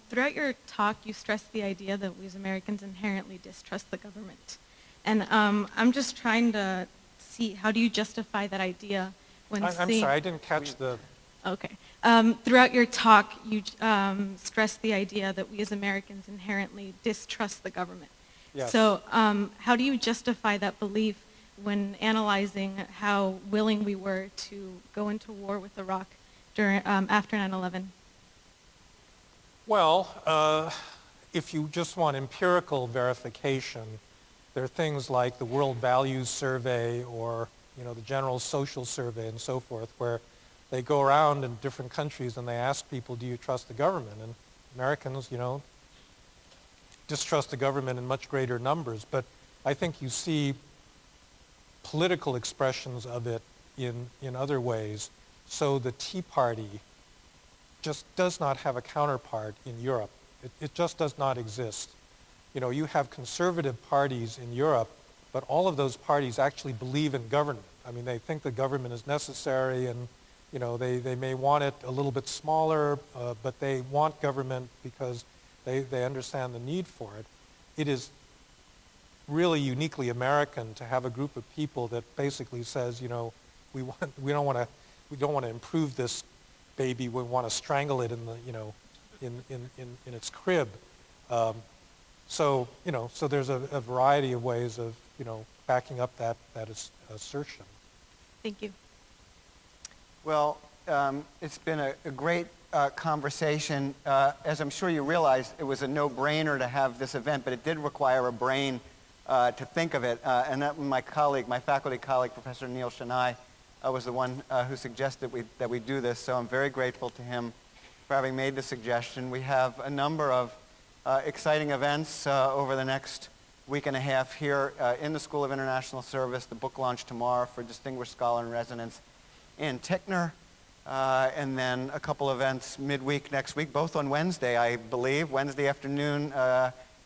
throughout your talk, you stressed the idea that we as Americans inherently distrust the government. And I'm just trying to see, how do you justify that idea when I'm sorry, I didn't catch the... Okay. Throughout your talk, you stressed the idea that we as Americans inherently distrust the government. Yes. So how do you justify that belief when analyzing how willing we were to go into war with Iraq during, after 9/11? Well, if you just want empirical verification, there are things like the World Values Survey or, you know, the General Social Survey and so forth, where they go around in different countries and they ask people, do you trust the government? And Americans, you know, distrust the government in much greater numbers. But I think you see political expressions of it in other ways. So the Tea Party just does not have a counterpart in Europe. It just does not exist. You know, you have conservative parties in Europe, but all of those parties actually believe in government. I mean, they think the government is necessary, and, you know, they may want it a little bit smaller, but they want government because they understand the need for it. It is really uniquely American to have a group of people that basically says, you know, we don't want to improve this baby. We want to strangle it in the, you know, in its crib. So, you know, so there's a variety of ways of, you know, backing up that assertion. Thank you. Well, it's been a great conversation. As I'm sure you realize, it was a no-brainer to have this event, but it did require a brain to think of it. And that my faculty colleague, Professor Neil Chennai, was the one who suggested that we do this. So I'm very grateful to him for having made the suggestion. We have a number of exciting events over the next week and a half here in the School of International Service. The book launch tomorrow for Distinguished Scholar in Residence Ann Tickner. and then a couple events midweek next week, both on Wednesday, I believe. Wednesday afternoon,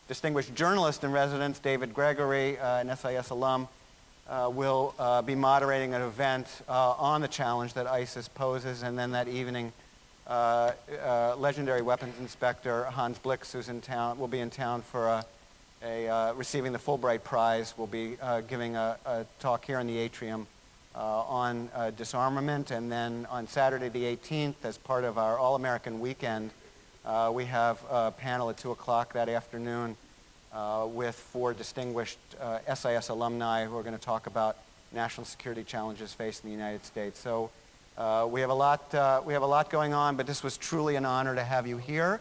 distinguished journalist in residence, David Gregory, an SIS alum, will be moderating an event on the challenge that ISIS poses, and then that evening, legendary weapons inspector Hans Blix, who's in town, will be in town for receiving the Fulbright Prize, will be giving a talk here in the atrium on disarmament. And then on Saturday the 18th, as part of our All-American Weekend, we have a panel at 2 o'clock that afternoon with 4 distinguished SIS alumni who are going to talk about national security challenges facing the United States. So we have a lot going on, but this was truly an honor to have you here.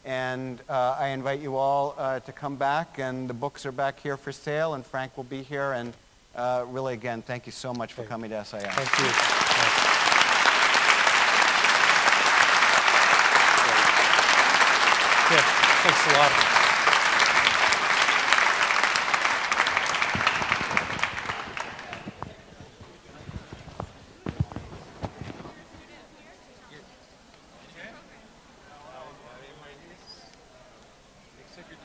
And I invite you all to come back, and the books are back here for sale, and Frank will be here. And really, again, thank you so much for coming to SIS. Thank you. Yeah, thanks a lot. Executive